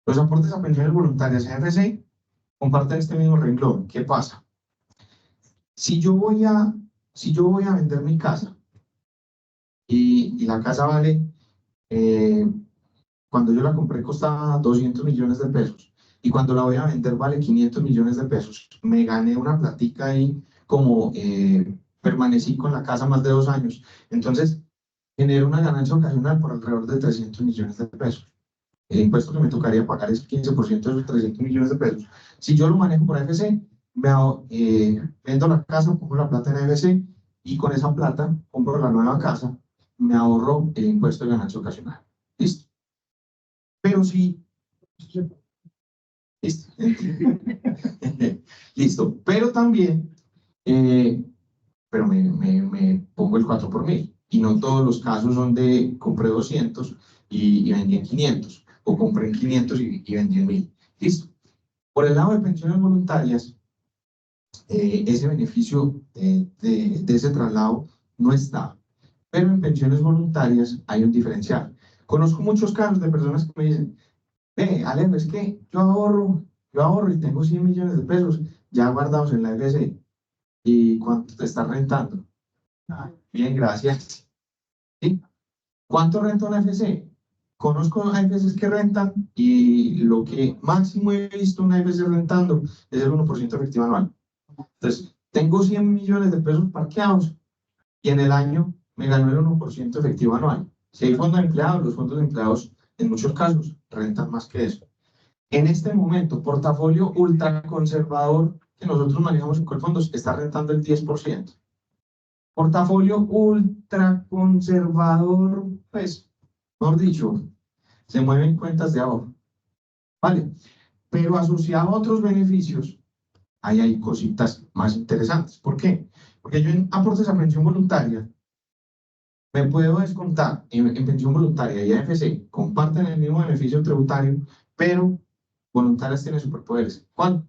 Los aportes a pensiones voluntarias AFC comparten este mismo renglón. ¿Qué pasa? Si yo voy a vender mi casa y la casa vale, cuando yo la compré costaba 200 millones de pesos. Y cuando la voy a vender vale 500 millones de pesos. Me gané una platica ahí como permanecí con la casa más de 2 años. Entonces, genero una ganancia ocasional por alrededor de 300 millones de pesos. El impuesto que me tocaría pagar es 15% de esos 300 millones de pesos. Si yo lo manejo por AFC, vendo la casa, pongo la plata en AFC y con esa plata compro la nueva casa, me ahorro el impuesto de ganancia ocasional. ¿Listo? Pero sí, listo, listo, pero también, pero me pongo el 4 por 1000, y no todos los casos son de compré 200 y vendí en 500, o compré en 500 y vendí en 1000, listo. Por el lado de pensiones voluntarias, ese beneficio de ese traslado no está, pero en pensiones voluntarias hay un diferencial. Conozco muchos casos de personas que me dicen, ve, Alejo, es que yo ahorro y tengo 100 millones de pesos ya guardados en la FC. ¿Y cuánto te está rentando? Ah, bien, gracias. ¿Sí? ¿Cuánto renta una FC? Conozco AFCs que rentan y lo que máximo he visto una FC rentando es el 1% efectivo anual. Entonces, tengo 100 millones de pesos parqueados y en el año me ganó el 1% efectivo anual. Si hay fondos de empleados, los fondos de empleados en muchos casos rentan más que eso. En este momento, portafolio ultra conservador que nosotros manejamos en Colfondos está rentando el 10%. Portafolio ultra conservador, pues, mejor dicho, se mueven cuentas de ahorro. ¿Vale? Pero asociado a otros beneficios, ahí hay cositas más interesantes. ¿Por qué? Porque yo en aportes a pensión voluntaria me puedo descontar en pensión voluntaria y AFC, comparten el mismo beneficio tributario, pero voluntarias tienen superpoderes. ¿Cuál?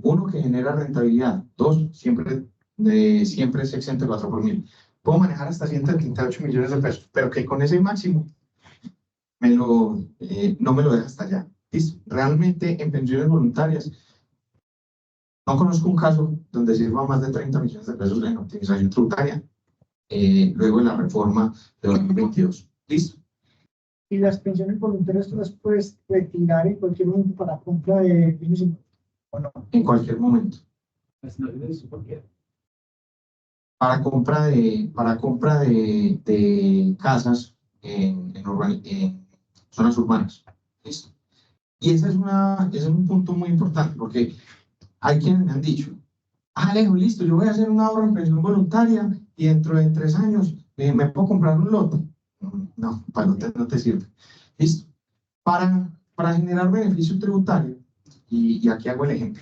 Uno, que genera rentabilidad. Dos, siempre es exento de 4 por 1000. Puedo manejar hasta 138 millones de pesos, pero que con ese máximo no me lo deja hasta allá. ¿Listo? Realmente en pensiones voluntarias no conozco un caso donde sirva más de 30 millones de pesos en optimización tributaria luego de la reforma de 2022. ¿Listo? Y las pensiones voluntarias tú las puedes retirar en cualquier momento para compra de bienes o no. En cualquier momento. Para compra de casas en zonas urbanas. ¿Listo? Y ese es un punto muy importante porque hay quienes me han dicho, Alejo, listo, yo voy a hacer un ahorro en pensión voluntaria y dentro de 3 años me puedo comprar un lote. No, para lote no te sirve. ¿Listo? Para generar beneficio tributario, y aquí hago el ejemplo.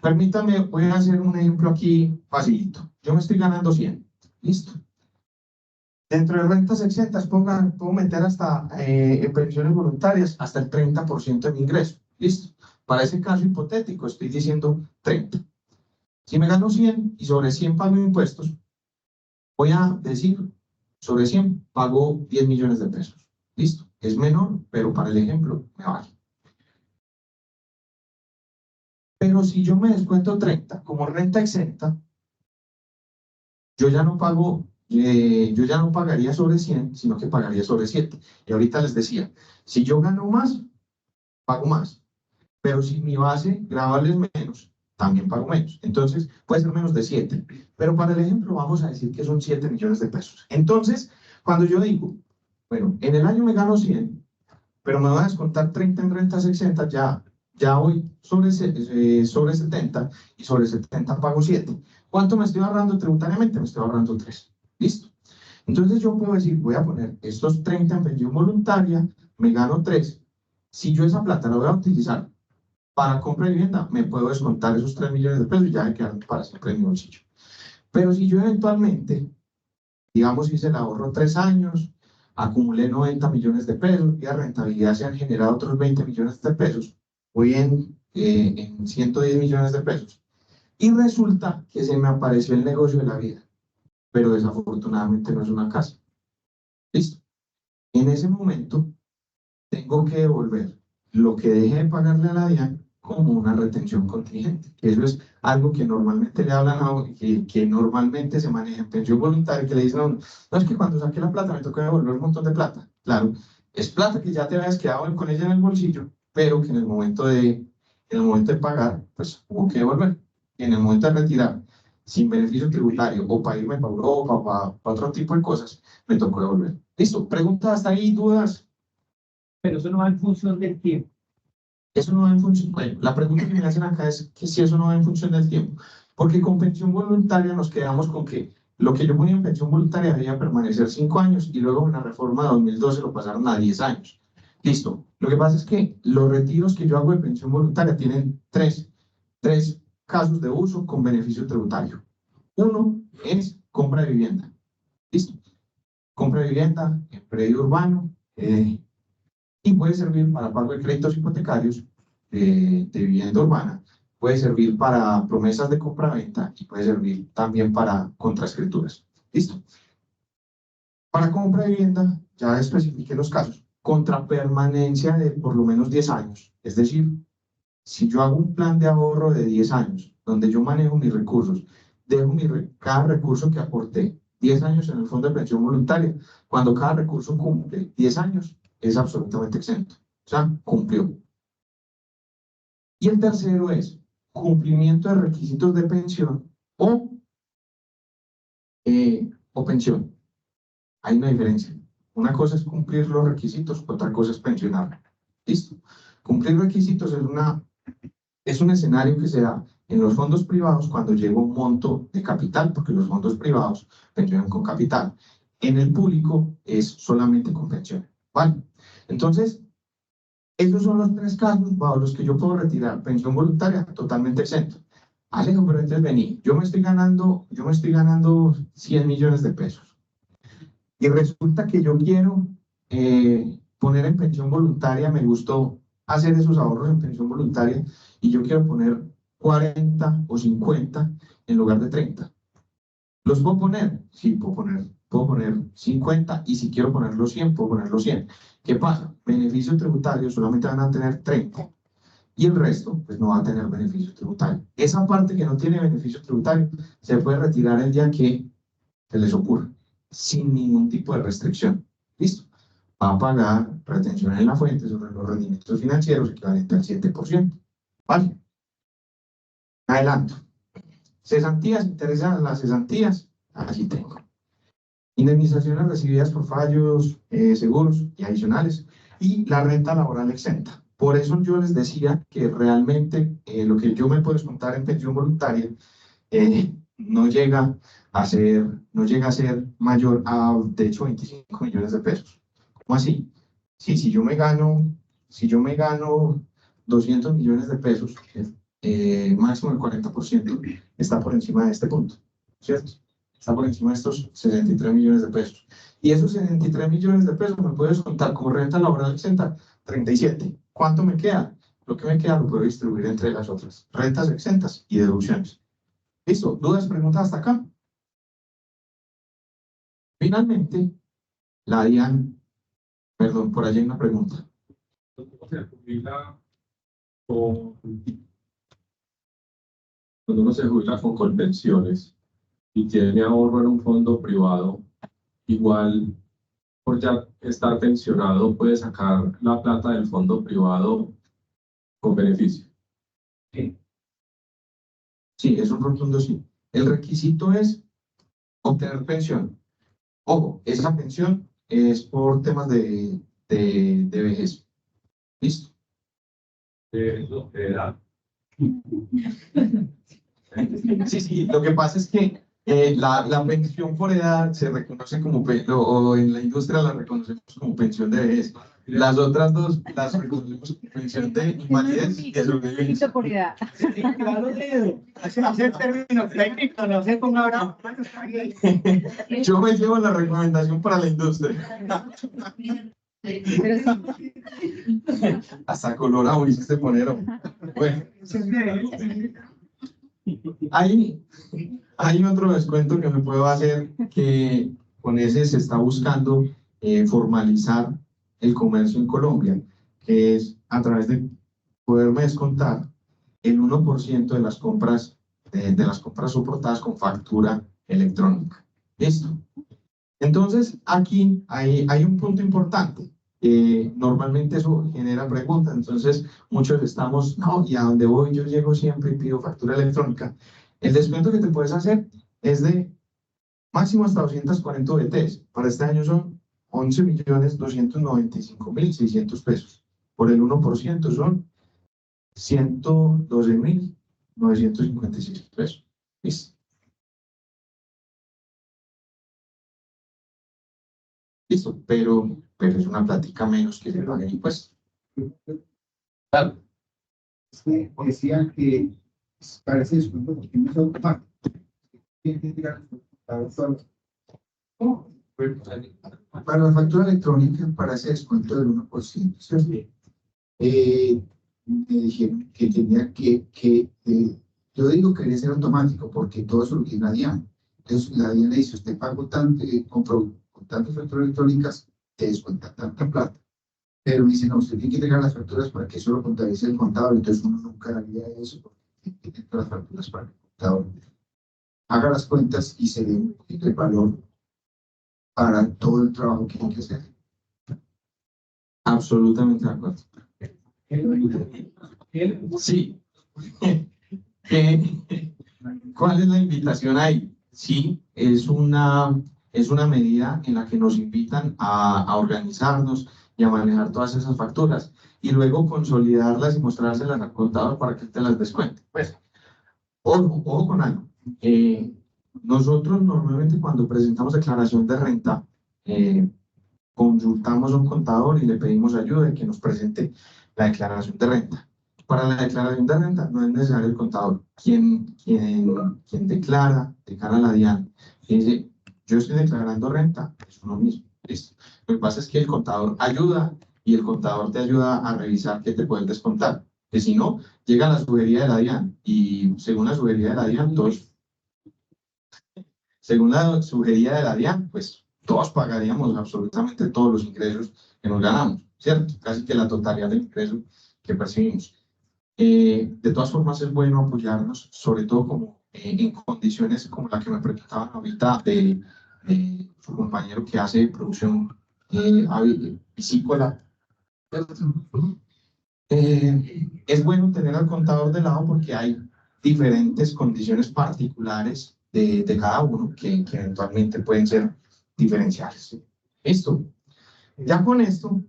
Permítame, voy a hacer un ejemplo aquí facilito. Yo me estoy ganando 100. ¿Listo? Dentro de rentas exentas puedo meter hasta en pensiones voluntarias hasta el 30% de mi ingreso. ¿Listo? Para ese caso hipotético estoy diciendo 30. Si me gano 100 y sobre 100 pago impuestos, voy a decir, sobre 100 pago 10 millones de pesos. ¿Listo? Es menor, pero para el ejemplo me vale. Pero si yo me descuento 30 como renta exenta, yo ya no pagaría sobre 100, sino que pagaría sobre 7. Y ahorita les decía, si yo gano más, pago más. Pero si mi base gravable es menos, también pago menos. Entonces, puede ser menos de 7. Pero para el ejemplo, vamos a decir que son 7 millones de pesos. Entonces, cuando yo digo, bueno, en el año me gano 100, pero me voy a descontar 30 en rentas exentas, ya voy sobre 70 y sobre 70 pago 7. ¿Cuánto me estoy ahorrando tributariamente? Me estoy ahorrando 3. ¿Listo? Entonces yo puedo decir, voy a poner estos 30 en pensión voluntaria, me gano 3. Si yo esa plata la voy a utilizar para compra de vivienda, me puedo descontar esos 3 millones de pesos y ya me quedan para siempre en mi bolsillo. Pero si yo eventualmente, digamos, hice el ahorro 3 años, acumulé 90 millones de pesos y a rentabilidad se han generado otros 20 millones de pesos, voy en 110 millones de pesos. Y resulta que se me apareció el negocio de la vida, pero desafortunadamente no es una casa. ¿Listo? En ese momento tengo que devolver lo que dejé de pagarle a la DIAN como una retención contingente. Eso es algo que normalmente le hablan a que normalmente se maneja en pensión voluntaria, que le dicen a uno, no, es que cuando saqué la plata me toca devolver un montón de plata. Claro, es plata que ya te habías quedado con ella en el bolsillo, pero que en el momento de pagar, pues hubo que devolver. Y en el momento de retirar, sin beneficio tributario, o para irme para Europa, para otro tipo de cosas, me tocó devolver. Listo, preguntas hasta ahí, dudas. Pero eso no va en función del tiempo. Eso no va en función, bueno, la pregunta que me hacen acá es que si eso no va en función del tiempo, porque con pensión voluntaria nos quedamos con que lo que yo ponía en pensión voluntaria debía permanecer 5 años y luego en la reforma de 2012 lo pasaron a 10 años. Listo. Lo que pasa es que los retiros que yo hago de pensión voluntaria tienen tres casos de uso con beneficio tributario. Uno es compra de vivienda. Listo. Compra de vivienda en predio urbano y puede servir para pago de créditos hipotecarios de vivienda urbana. Puede servir para promesas de compra-venta y puede servir también para contraescrituras. ¿Listo? Para compra de vivienda, ya especifiqué los casos. Contra permanencia de por lo menos 10 años. Es decir, si yo hago un plan de ahorro de 10 años, donde yo manejo mis recursos, dejo cada recurso que aporté 10 años en el fondo de pensión voluntaria, cuando cada recurso cumple 10 años, es absolutamente exento. O sea, cumplió. Y el tercero es cumplimiento de requisitos de pensión o pensión. Hay una diferencia. Una cosa es cumplir los requisitos, otra cosa es pensionar. ¿Listo? Cumplir requisitos es un escenario que se da en los fondos privados cuando llega un monto de capital, porque los fondos privados pensionan con capital. En el público es solamente con pensión. ¿Vale? Entonces, esos son los 3 casos bajo los que yo puedo retirar pensión voluntaria totalmente exento. Alejo, pero entonces vení, yo me estoy ganando 100 millones de pesos. Y resulta que yo quiero poner en pensión voluntaria, me gustó hacer esos ahorros en pensión voluntaria y yo quiero poner 40 o 50 en lugar de 30. ¿Los puedo poner? Sí, puedo poner 50 y si quiero poner los 100, puedo poner los 100. ¿Qué pasa? Beneficio tributario solamente van a tener 30 y el resto pues no va a tener beneficio tributario. Esa parte que no tiene beneficio tributario se puede retirar el día que se les ocurra, sin ningún tipo de restricción. ¿Listo? Va a pagar retención en la fuente sobre los rendimientos financieros equivalente al 7%. ¿Vale? Adelanto. Cesantías, interesan las cesantías, allí tengo. Indemnizaciones recibidas por fallos, seguros y adicionales, y la renta laboral exenta. Por eso yo les decía que realmente lo que yo me puedo descontar en pensión voluntaria no llega a ser mayor a, de hecho, 25 millones de pesos. ¿Cómo así? Sí, si yo me gano 200 millones de pesos, máximo el 40% está por encima de este punto, ¿cierto? Está por encima de estos 63 millones de pesos. Y esos 63 millones de pesos me puedo descontar como renta laboral exenta 37. ¿Cuánto me queda? Lo que me queda lo puedo distribuir entre las otras rentas exentas y deducciones. ¿Listo? ¿Dudas, preguntas hasta acá? Finalmente, la DIAN, perdón, por allí hay una pregunta. Cuando uno se jubila con Colpensiones y tiene ahorro en un fondo privado, igual por ya estar pensionado puede sacar la plata del fondo privado con beneficio. Sí, es un rotundo sí. El requisito es obtener pensión. Ojo, esa pensión es por temas de vejez. ¿Listo? De edad. Sí, lo que pasa es que la pensión por edad se reconoce como, o en la industria la reconocemos como pensión de vejez. Las otras dos las reconocemos como pensión de invalidez y de sobrevivencia. por edad. Claro, hacer términos técnicos, no sé cómo habrá. Yo me llevo la recomendación para la industria. Hasta colorado me hiciste poner. Bueno. Hay otro descuento que me puedo hacer, que con ese se está buscando formalizar el comercio en Colombia, que es a través de poderme descontar el 1% de las compras soportadas con factura electrónica. ¿Listo? Entonces, aquí hay un punto importante. Normalmente eso genera preguntas, entonces muchos estamos, no, y a donde voy yo llego siempre y pido factura electrónica. El descuento que te puedes hacer es de máximo hasta 240 VTs. Para este año son 11.295.600 pesos. Por el 1% son 112.956 pesos. ¿Listo? Listo, pero es una plática menos que se paga en impuestos. Claro. Decían que parece descuento porque no es automático. Tiene que llegar a los resultados. Para la factura electrónica, para ese descuento del 1%, ¿cierto? Me dijeron que tenía yo digo que debería ser automático porque todo eso lo tiene la DIAN. Entonces la DIAN le dice, usted pagó tanto, con tantas facturas electrónicas, te descuenta tanta plata. Pero me dicen, no, usted tiene que entregar las facturas para que eso lo contabilice el contador. Entonces uno nunca haría eso porque tiene que tener las facturas para que el contador haga las cuentas y se dé un poquito de valor para todo el trabajo que hay que hacer. Absolutamente de acuerdo. Sí. ¿Cuál es la invitación ahí? Sí, es una medida en la que nos invitan a organizarnos y a manejar todas esas facturas y luego consolidarlas y mostrárselas al contador para que te las descuente. Pues, ojo con algo. Nosotros normalmente cuando presentamos declaración de renta, consultamos a un contador y le pedimos ayuda de que nos presente la declaración de renta. Para la declaración de renta no es necesario el contador. Quien declara de cara a la DIAN, dice, yo estoy declarando renta, es uno mismo. ¿Listo? Lo que pasa es que el contador ayuda y el contador te ayuda a revisar qué te pueden descontar. Que si no, llega la sugerencia de la DIAN y según la sugerencia de la DIAN, pues todos pagaríamos absolutamente todos los ingresos que nos ganamos, ¿cierto? Casi que la totalidad del ingreso que percibimos. De todas formas es bueno apoyarnos, sobre todo como en condiciones como la que me preguntaban ahorita de su compañero que hace producción piscícola. Es bueno tener al contador de lado porque hay diferentes condiciones particulares de cada uno que eventualmente pueden ser diferenciales. Listo. Ya con esto,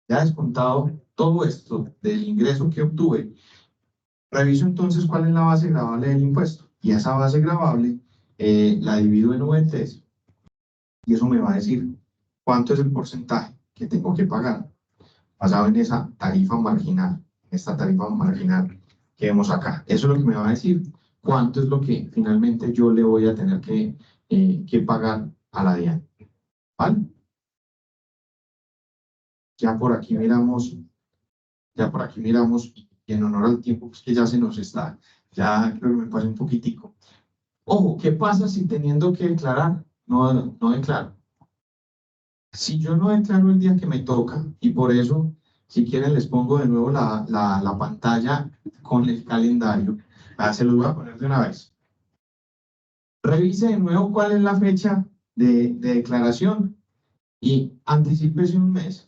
ya descontado todo esto del ingreso que obtuve, reviso entonces cuál es la base gravable del impuesto. Y esa base gravable la divido en VTs y eso me va a decir cuánto es el porcentaje que tengo que pagar basado en esa tarifa marginal, esta tarifa marginal que vemos acá. Eso es lo que me va a decir cuánto es lo que finalmente yo le voy a tener que pagar a la DIAN. ¿Vale? Ya por aquí miramos, y en honor al tiempo pues, que ya se nos está, ya creo que me pasé un poquitico. Ojo, ¿qué pasa si teniendo que declarar no declaro? Si yo no declaro el día que me toca, y por eso, si quieren les pongo de nuevo la pantalla con el calendario, se los voy a poner de una vez. Revise de nuevo cuál es la fecha de declaración y anticípese un mes.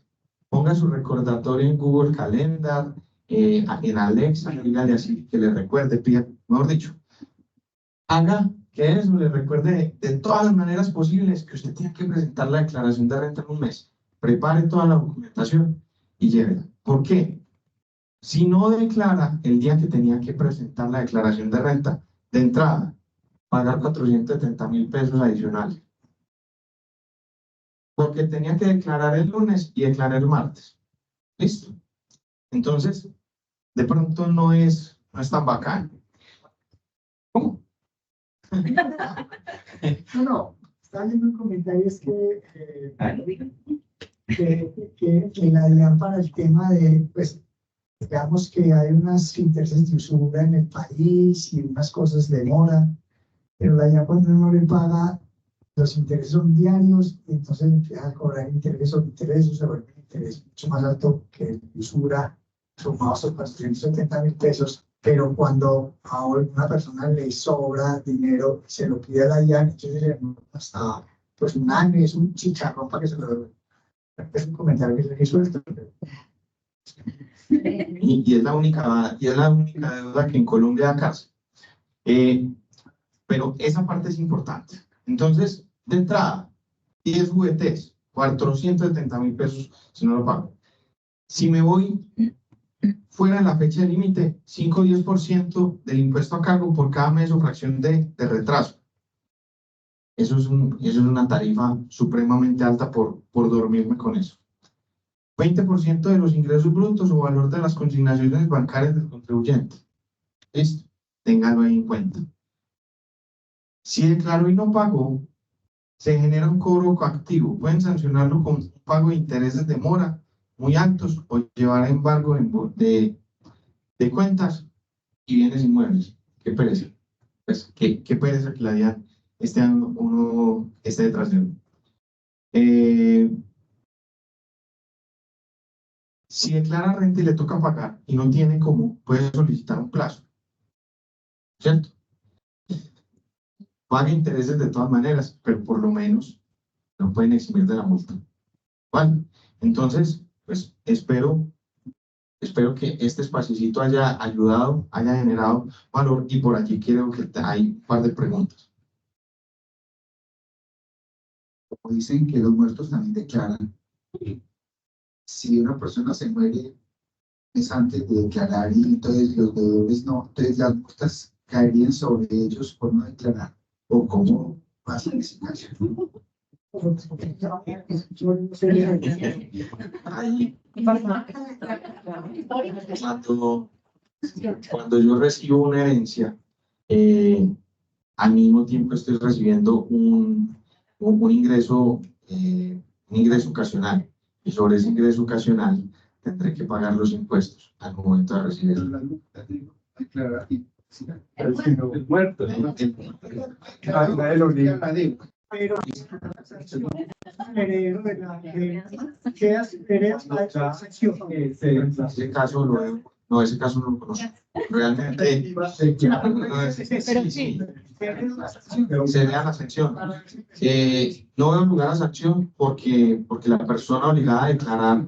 Ponga su recordatorio en Google Calendar, en Alexa, dígale así que le recuerde, pida, mejor dicho, haga que eso le recuerde de todas las maneras posibles que usted tiene que presentar la declaración de renta en un mes. Prepare toda la documentación y llévela. ¿Por qué? Si no declara el día que tenía que presentar la declaración de renta, de entrada, pagar 470.000 pesos adicionales. Porque tenía que declarar el lunes y declarar el martes. ¿Listo? Entonces, de pronto no es tan bacán. ¿Cómo? No, estaba viendo un comentario es que la DIAN para el tema de, pues, digamos que hay unos intereses de usura en el país y unas cosas de mora, pero la DIAN cuando uno le paga, los intereses son diarios y entonces empieza a cobrar interés sobre interés, se vuelve un interés mucho más alto que el de usura, sumados a 470.000 pesos. Pero cuando a una persona le sobra dinero, se lo pide a la DIAN, entonces hasta pues un año es un chicharrón para que se lo devuelva. Es un comentario que se hizo esto. Y es la única deuda que en Colombia da cárcel. Pero esa parte es importante. Entonces, de entrada, 10 VTs, 470.000 pesos si no lo pago. Si me voy fuera de la fecha de límite, 5 o 10% del impuesto a cargo por cada mes o fracción de retraso. Eso es una tarifa supremamente alta por dormirme con eso. 20% de los ingresos brutos o valor de las consignaciones bancarias del contribuyente. Listo, téngalo ahí en cuenta. Si declaró y no pagó, se genera un cobro coactivo. Pueden sancionarlo con un pago de intereses de mora muy altos o llevar a embargo de cuentas y bienes inmuebles. Qué pereza. Pues, qué pereza que la DIAN esté detrás de uno. Si declara renta y le toca pagar y no tiene cómo, puede solicitar un plazo, ¿cierto? Paga intereses de todas maneras, pero por lo menos no pueden eximir de la multa. ¿Vale? Entonces, pues espero que este espaciocito haya ayudado, haya generado valor y por allí creo que hay un par de preguntas. Como dicen que los muertos también declaran, si una persona se muere es antes de declarar y entonces los deudores no, entonces las multas caerían sobre ellos por no declarar. ¿O cómo pasa en ese caso? Cuando yo recibo una herencia, al mismo tiempo estoy recibiendo un ingreso ocasional. Y sobre ese ingreso ocasional tendré que pagar los impuestos al momento de recibirlo. Las multas de no declarar y El muerto. Pero heredero de la quedas a esa sección. Ese caso no, ese caso no lo conozco. Realmente se vea la sanción. No veo lugar a sanción porque la persona obligada a declarar,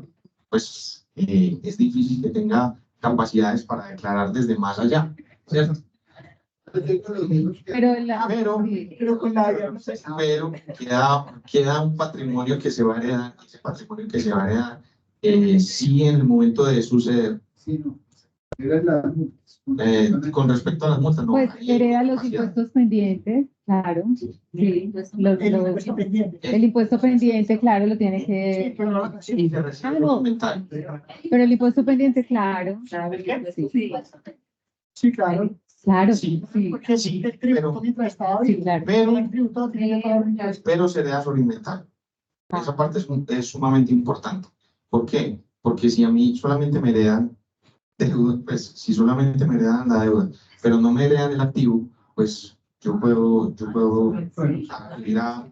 pues es difícil que tenga capacidades para declarar desde más allá, ¿cierto? Pero queda un patrimonio que se va a heredar, ese patrimonio que se va a heredar, sí en el momento de suceder. Sí, no. Eran las multas. Con respecto a las multas, no. Pues hereda los impuestos pendientes, claro. Sí, el impuesto pendiente, claro, lo tiene que. Y se recibe lo documental. Pero el impuesto pendiente, claro. Sí, claro. Claro, Sí, Porque sí, el tributo mientras estaba sí, vivo. claro. pero se hereda sobre inventario. Esa parte es sumamente importante. ¿Por qué? Porque si a mí solamente me heredan deuda, pues si solamente me heredan la deuda, pero no me heredan el activo, pues yo puedo acudir a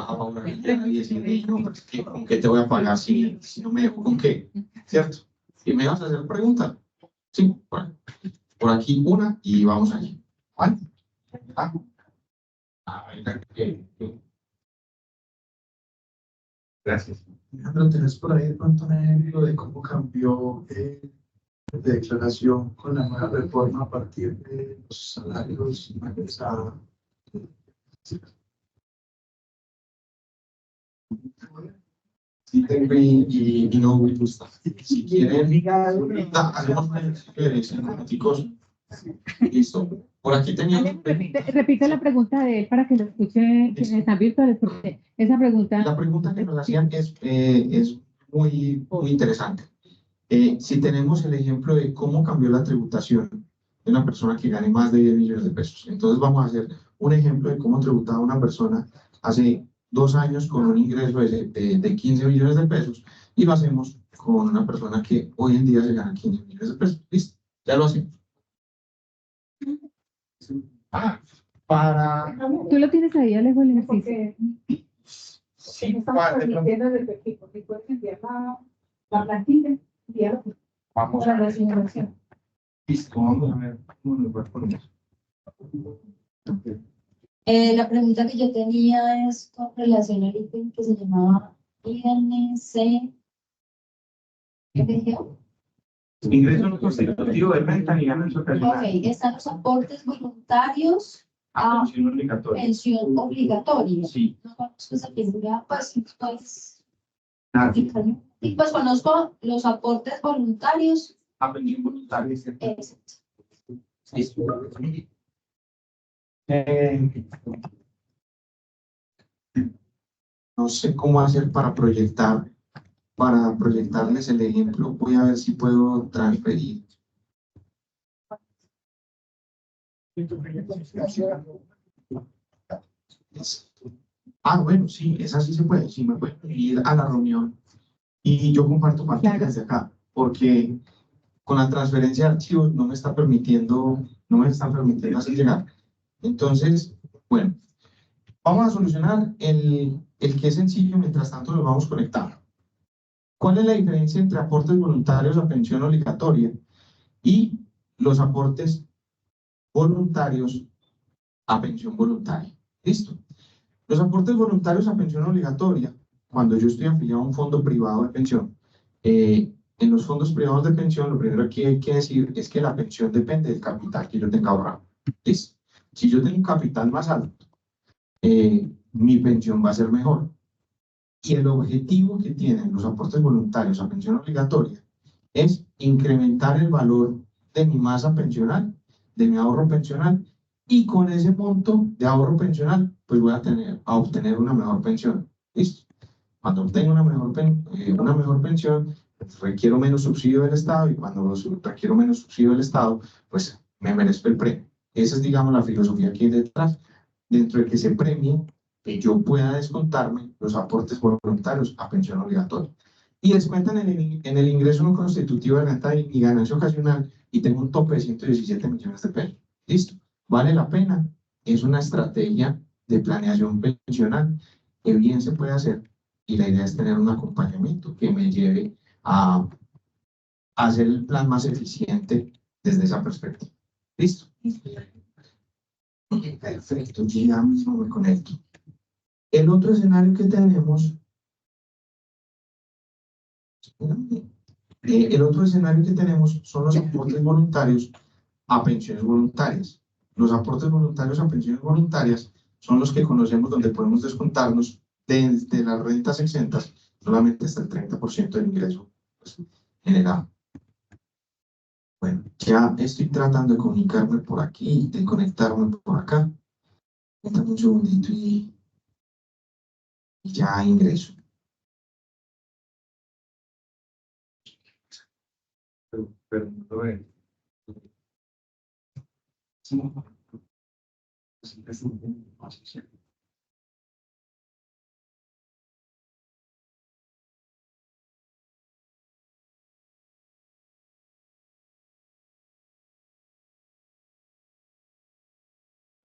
favorabilidad y decir, no, pues, ¿con qué te voy a pagar si no me dejo con qué? ¿Cierto? Y me vas a hacer pregunta. Sí, bueno, por aquí una y vamos allí. ¿Vale? Gracias. Alejandro, ¿tenés por ahí de pronto un ejemplo de cómo cambió de declaración con la nueva reforma a partir de los salarios ingresados? Sí, tengo y no me gusta. Si quieren, ahorita hacemos un ejercicio de 5 minuticos. Listo. Por aquí tenía. Repite la pregunta de él para que lo escuchen quienes están virtuales, porque esa pregunta. La pregunta que nos hacían es muy interesante. Si tenemos el ejemplo de cómo cambió la tributación de una persona que gane más de 10 millones de pesos. Entonces vamos a hacer un ejemplo de cómo tributaba una persona hace 2 años con un ingreso de 15 millones de pesos y lo hacemos con una persona que hoy en día se gana 15 millones de pesos. ¿Listo? Ya lo hacemos. Tú lo tienes ahí, Alejo, el ejercicio. Sí, puedes enviar la plantilla, enviarlo vamos para a la ver. simulación. Listo, vamos a ver cómo nos va con eso. La pregunta que yo tenía es con relación al ítem que se llamaba INC. ¿Qué te dijo? Ingreso no constitutivo de renta ni ganancia Ok, ocasional. están los aportes voluntarios a Pensión obligatoria. pensión obligatoria. Sí. No conozco esa figura, pues, Nada. y pues conozco los aportes voluntarios. A pensión voluntaria. Exacto. Listo. no sé cómo hacer para proyectarles el ejemplo. Voy a ver si puedo transferir. Bueno, sí, esa sí se puede. Sí, me pueden ir a la reunión y yo comparto pantalla Claro. desde acá, porque con la transferencia de archivos no me están permitiendo así llegar. Entonces, bueno, vamos a solucionar el que es sencillo, mientras tanto nos vamos conectando. ¿Cuál es la diferencia entre aportes voluntarios a pensión obligatoria y los aportes voluntarios a pensión voluntaria? ¿Listo? Los aportes voluntarios a pensión obligatoria, cuando yo estoy afiliado a un fondo privado de pensión, en los fondos privados de pensión, lo primero que hay que decir es que la pensión depende del capital que yo tenga ahorrado. ¿Listo? Si yo tengo un capital más alto, mi pensión va a ser mejor. Y el objetivo que tienen los aportes voluntarios a pensión obligatoria es incrementar el valor de mi masa pensional, de mi ahorro pensional, y con ese monto de ahorro pensional, pues voy a obtener una mejor pensión. ¿Listo? Cuando obtengo una mejor pensión, pues requiero menos subsidio del Estado, y cuando requiero menos subsidio del Estado, pues me merezco el premio. Esa es, digamos, la filosofía que hay detrás, dentro de que se premie que yo pueda descontarme los aportes voluntarios a pensión obligatoria. Y descuentan en el ingreso no constitutivo de renta y ganancia ocasional, y tengo un tope de 117 millones de pesos. ¿Listo? ¿Vale la pena? Es una estrategia de planeación pensional que bien se puede hacer, y la idea es tener un acompañamiento que me lleve a hacer el plan más eficiente desde esa perspectiva. ¿Listo? Perfecto, ya mismo me conecto. El otro escenario que tenemos, son los aportes voluntarios a pensiones voluntarias. Los aportes voluntarios a pensiones voluntarias son los que conocemos, donde podemos descontarnos desde las rentas exentas solamente hasta el 30% del ingreso, pues, generado. Bueno, ya estoy tratando de comunicarme por aquí, de conectarme por acá. Dame un segundito y ya ingreso. Pero no lo veo.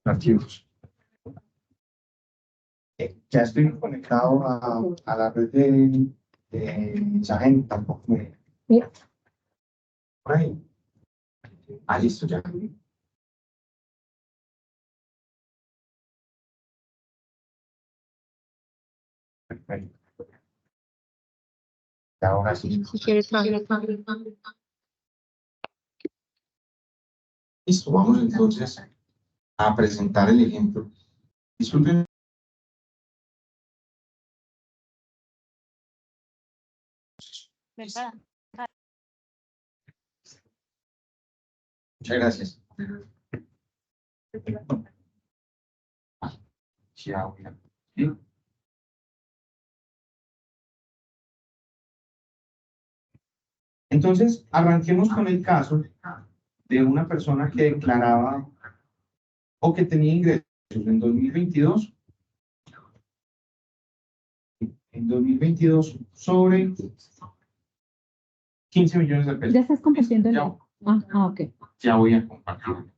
Archivos. Ya estoy conectado a la red de Sagent, tampoco me... Por ahí. Listo, ya. Perfecto. Y ahora sí. Listo, vamos entonces a presentar el ejemplo. Disculpen. Muchas gracias. Ya, ¿sí? Entonces, arranquemos con el caso de una persona que declaraba o que tenía ingresos en 2022. En 2022 sobre 15 millones de pesos. ¿Ya estás compartiendo? Ok. Ya voy a compartir.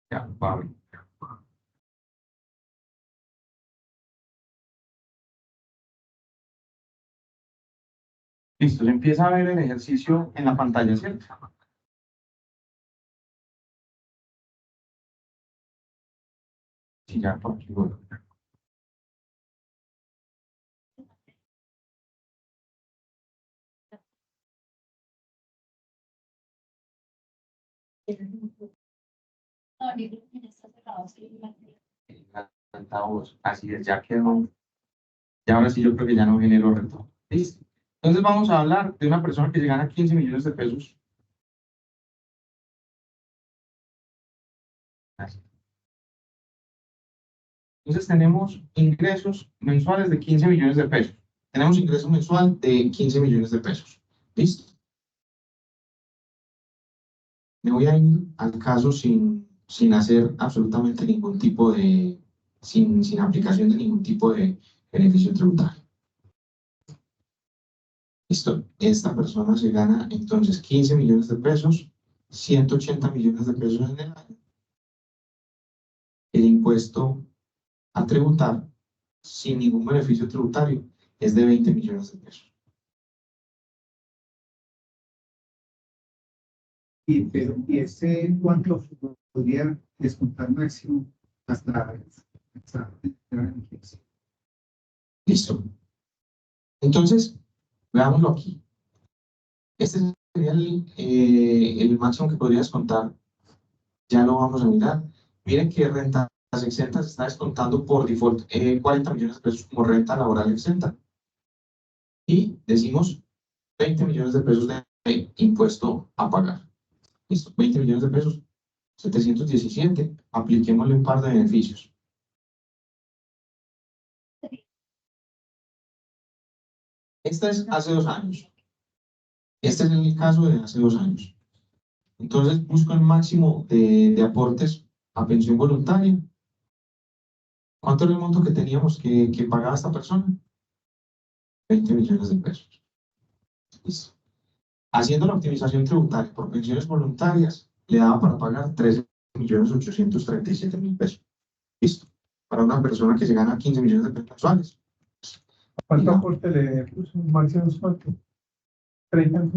Ya, Pablo. Listo, se empieza a ver el ejercicio en la pantalla, ¿cierto? Sí, ya por aquí voy. Altavoz, así es, ya quedó. Y ahora sí yo creo que ya no genero retorno. Listo. Entonces vamos a hablar de una persona que se gana 15 millones de pesos Entonces tenemos ingresos mensuales de 15 millones de pesos. Tenemos ingreso mensual de 15 millones de pesos. ¿Listo? Me voy a ir al caso sin hacer absolutamente ningún tipo de, sin aplicación de ningún tipo de beneficio tributario. Listo, esta persona se gana entonces 15 millones de pesos, 180 millones de pesos en el año. El impuesto a tributar sin ningún beneficio tributario es de 20 millones de pesos. ¿Y ese cuánto podría descontar máximo hasta Listo. Entonces, veámoslo aquí. Este sería el máximo que podría descontar. Ya lo vamos a mirar. Miren que rentas exentas está descontando por default 40 millones de pesos como renta laboral exenta. Y decimos 20 millones de pesos de impuesto a pagar. Listo, 20 millones de pesos. 717. Apliquémosle un par de beneficios. Este es hace 2 años. Este es el caso de hace 2 años. Entonces busco el máximo de aportes a pensión voluntaria. ¿Cuánto era el monto que teníamos que pagaba esta persona? 20 millones de pesos. Listo. Haciendo la optimización tributaria por pensiones voluntarias, le daba para pagar 13.837.000 pesos. Listo. Para una persona que se gana 15 millones de pesos mensuales. ¿Cuánto aporte le puso? Máximo cuánto? 30.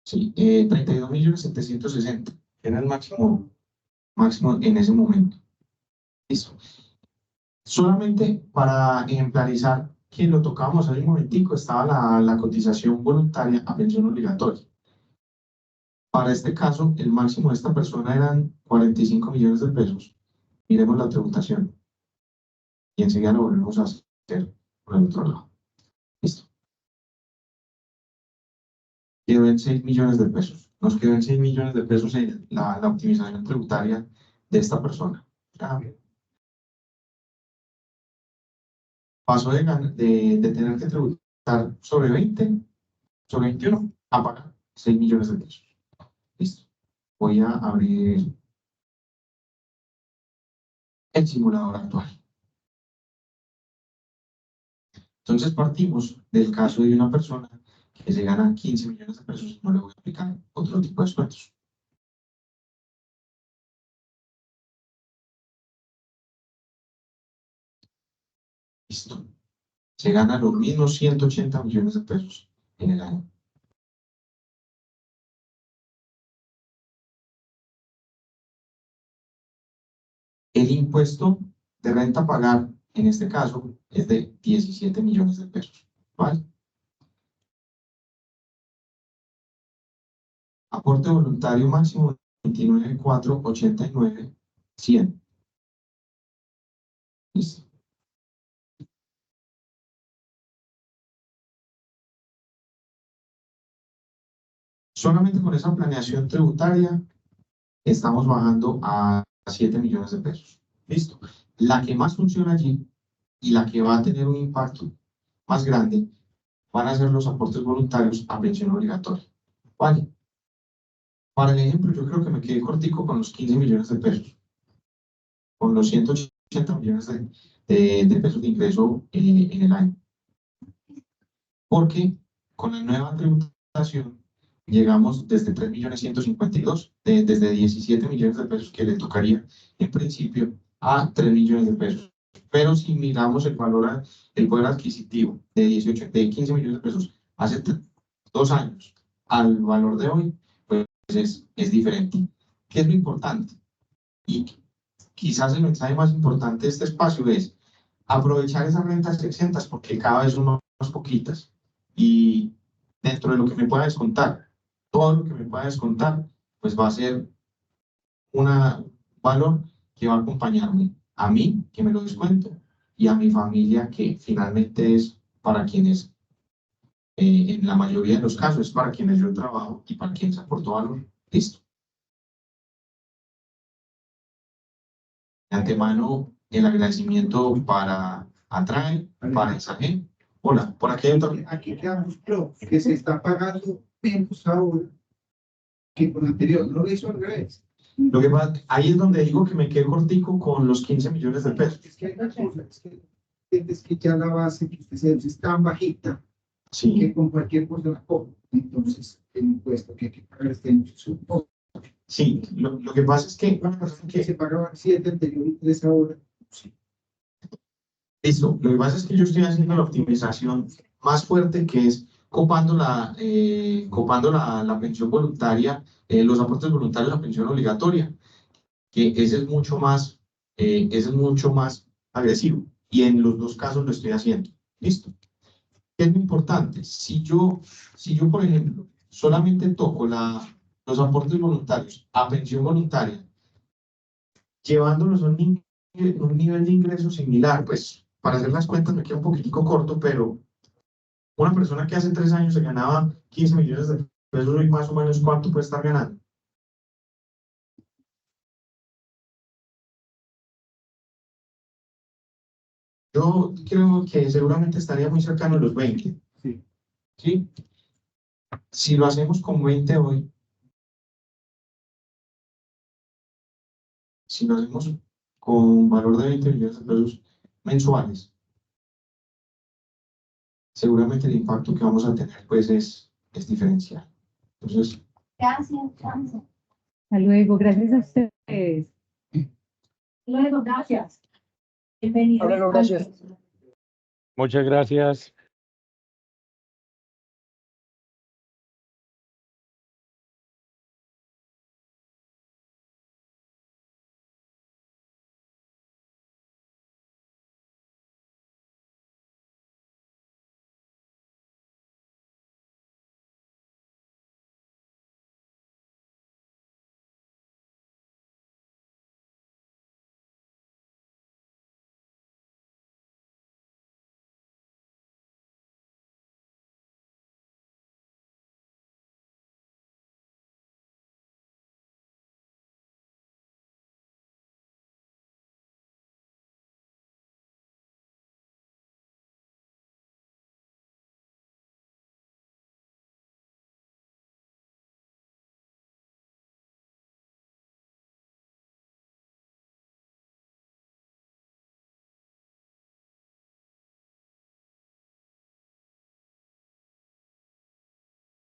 Sí, 32.760.000. Era el máximo en ese momento. Listo. Solamente para ejemplarizar que lo tocábamos hace un momentico, estaba la cotización voluntaria a pensión obligatoria. Para este caso, el máximo de esta persona eran 45 millones de pesos. Miremos la tributación. Y enseguida lo volvemos a hacer por el otro lado. Listo. Quedó en 6 millones de pesos. Nos quedó en 6 millones de pesos en la optimización tributaria de esta persona. Pasó de tener que tributar sobre 20, sobre 21, a pagar 6 millones de pesos. Listo. Voy a abrir el simulador actual. Entonces partimos del caso de una persona que se gana 15 millones de pesos y no le voy a aplicar otro tipo de descuentos. Listo. Se gana los mismos 180 millones de pesos en el año. El impuesto de renta a pagar, en este caso, es de 17 millones de pesos. ¿Vale? Aporte voluntario máximo 29.489.100. Listo. Solamente con esa planeación tributaria estamos bajando a 7 millones de pesos. Listo. La que más funciona allí y la que va a tener un impacto más grande van a ser los aportes voluntarios a pensión obligatoria. ¿Vale? Para el ejemplo, yo creo que me quedé cortico con los 15 millones de pesos. Con los 180 millones de pesos de ingreso en el año. Porque con la nueva tributación llegamos desde 3.152.000, desde 17 millones de pesos que le tocaría en principio a 3 millones de pesos. Pero si miramos el poder adquisitivo de 15 millones de pesos hace 2 años al valor de hoy, pues es diferente. ¿Qué es lo importante? Y quizás el mensaje más importante de este espacio es aprovechar esas rentas exentas porque cada vez son más poquitas y dentro de lo que me pueda descontar, todo lo que me pueda descontar, pues va a ser un valor que va a acompañarme a mí, que me lo descuento, y a mi familia, que finalmente es para quienes, en la mayoría de los casos, es para quienes yo trabajo y para quienes aporto valor. Listo. De antemano, el agradecimiento para Atrae, para Isagen. Hola, por aquí hay otro. Aquí quedamos claros que se está pagando menos ahora que con anterior. No lo hizo al revés. Lo que pasa, ahí es donde digo que me quedé cortico con los 15 millones de pesos. Es que hay una cosa, es que ya la base que usted se es tan bajita Sí, que con cualquier cosa la cobra. Entonces, el impuesto que hay que pagar es que sí, lo que pasa es que, se pagaban 7 anterior y 3 ahora. Sí. listo, lo que pasa es que yo estoy haciendo la optimización más fuerte, que es copando la pensión voluntaria, los aportes voluntarios a la pensión obligatoria, que ese es mucho más agresivo. Y en los dos casos lo estoy haciendo. Listo. ¿Qué es lo importante? Si yo, por ejemplo, solamente toco los aportes voluntarios a pensión voluntaria, llevándolos a un nivel de ingreso similar, pues para hacer las cuentas me queda un poquitico corto, pero una persona que hace 3 años se ganaba 15 millones de pesos, hoy más o menos, ¿cuánto puede estar ganando? Yo creo que seguramente estaría muy cercano a los 20. Sí. ¿Sí? Si lo hacemos con 20 hoy, si lo hacemos con valor de 20 millones de pesos mensuales, seguramente el impacto que vamos a tener pues es diferencial. Entonces, Gracias, gracias. Hasta luego, gracias a ustedes. Luego, gracias. Bienvenido. Hasta luego, gracias. Muchas gracias.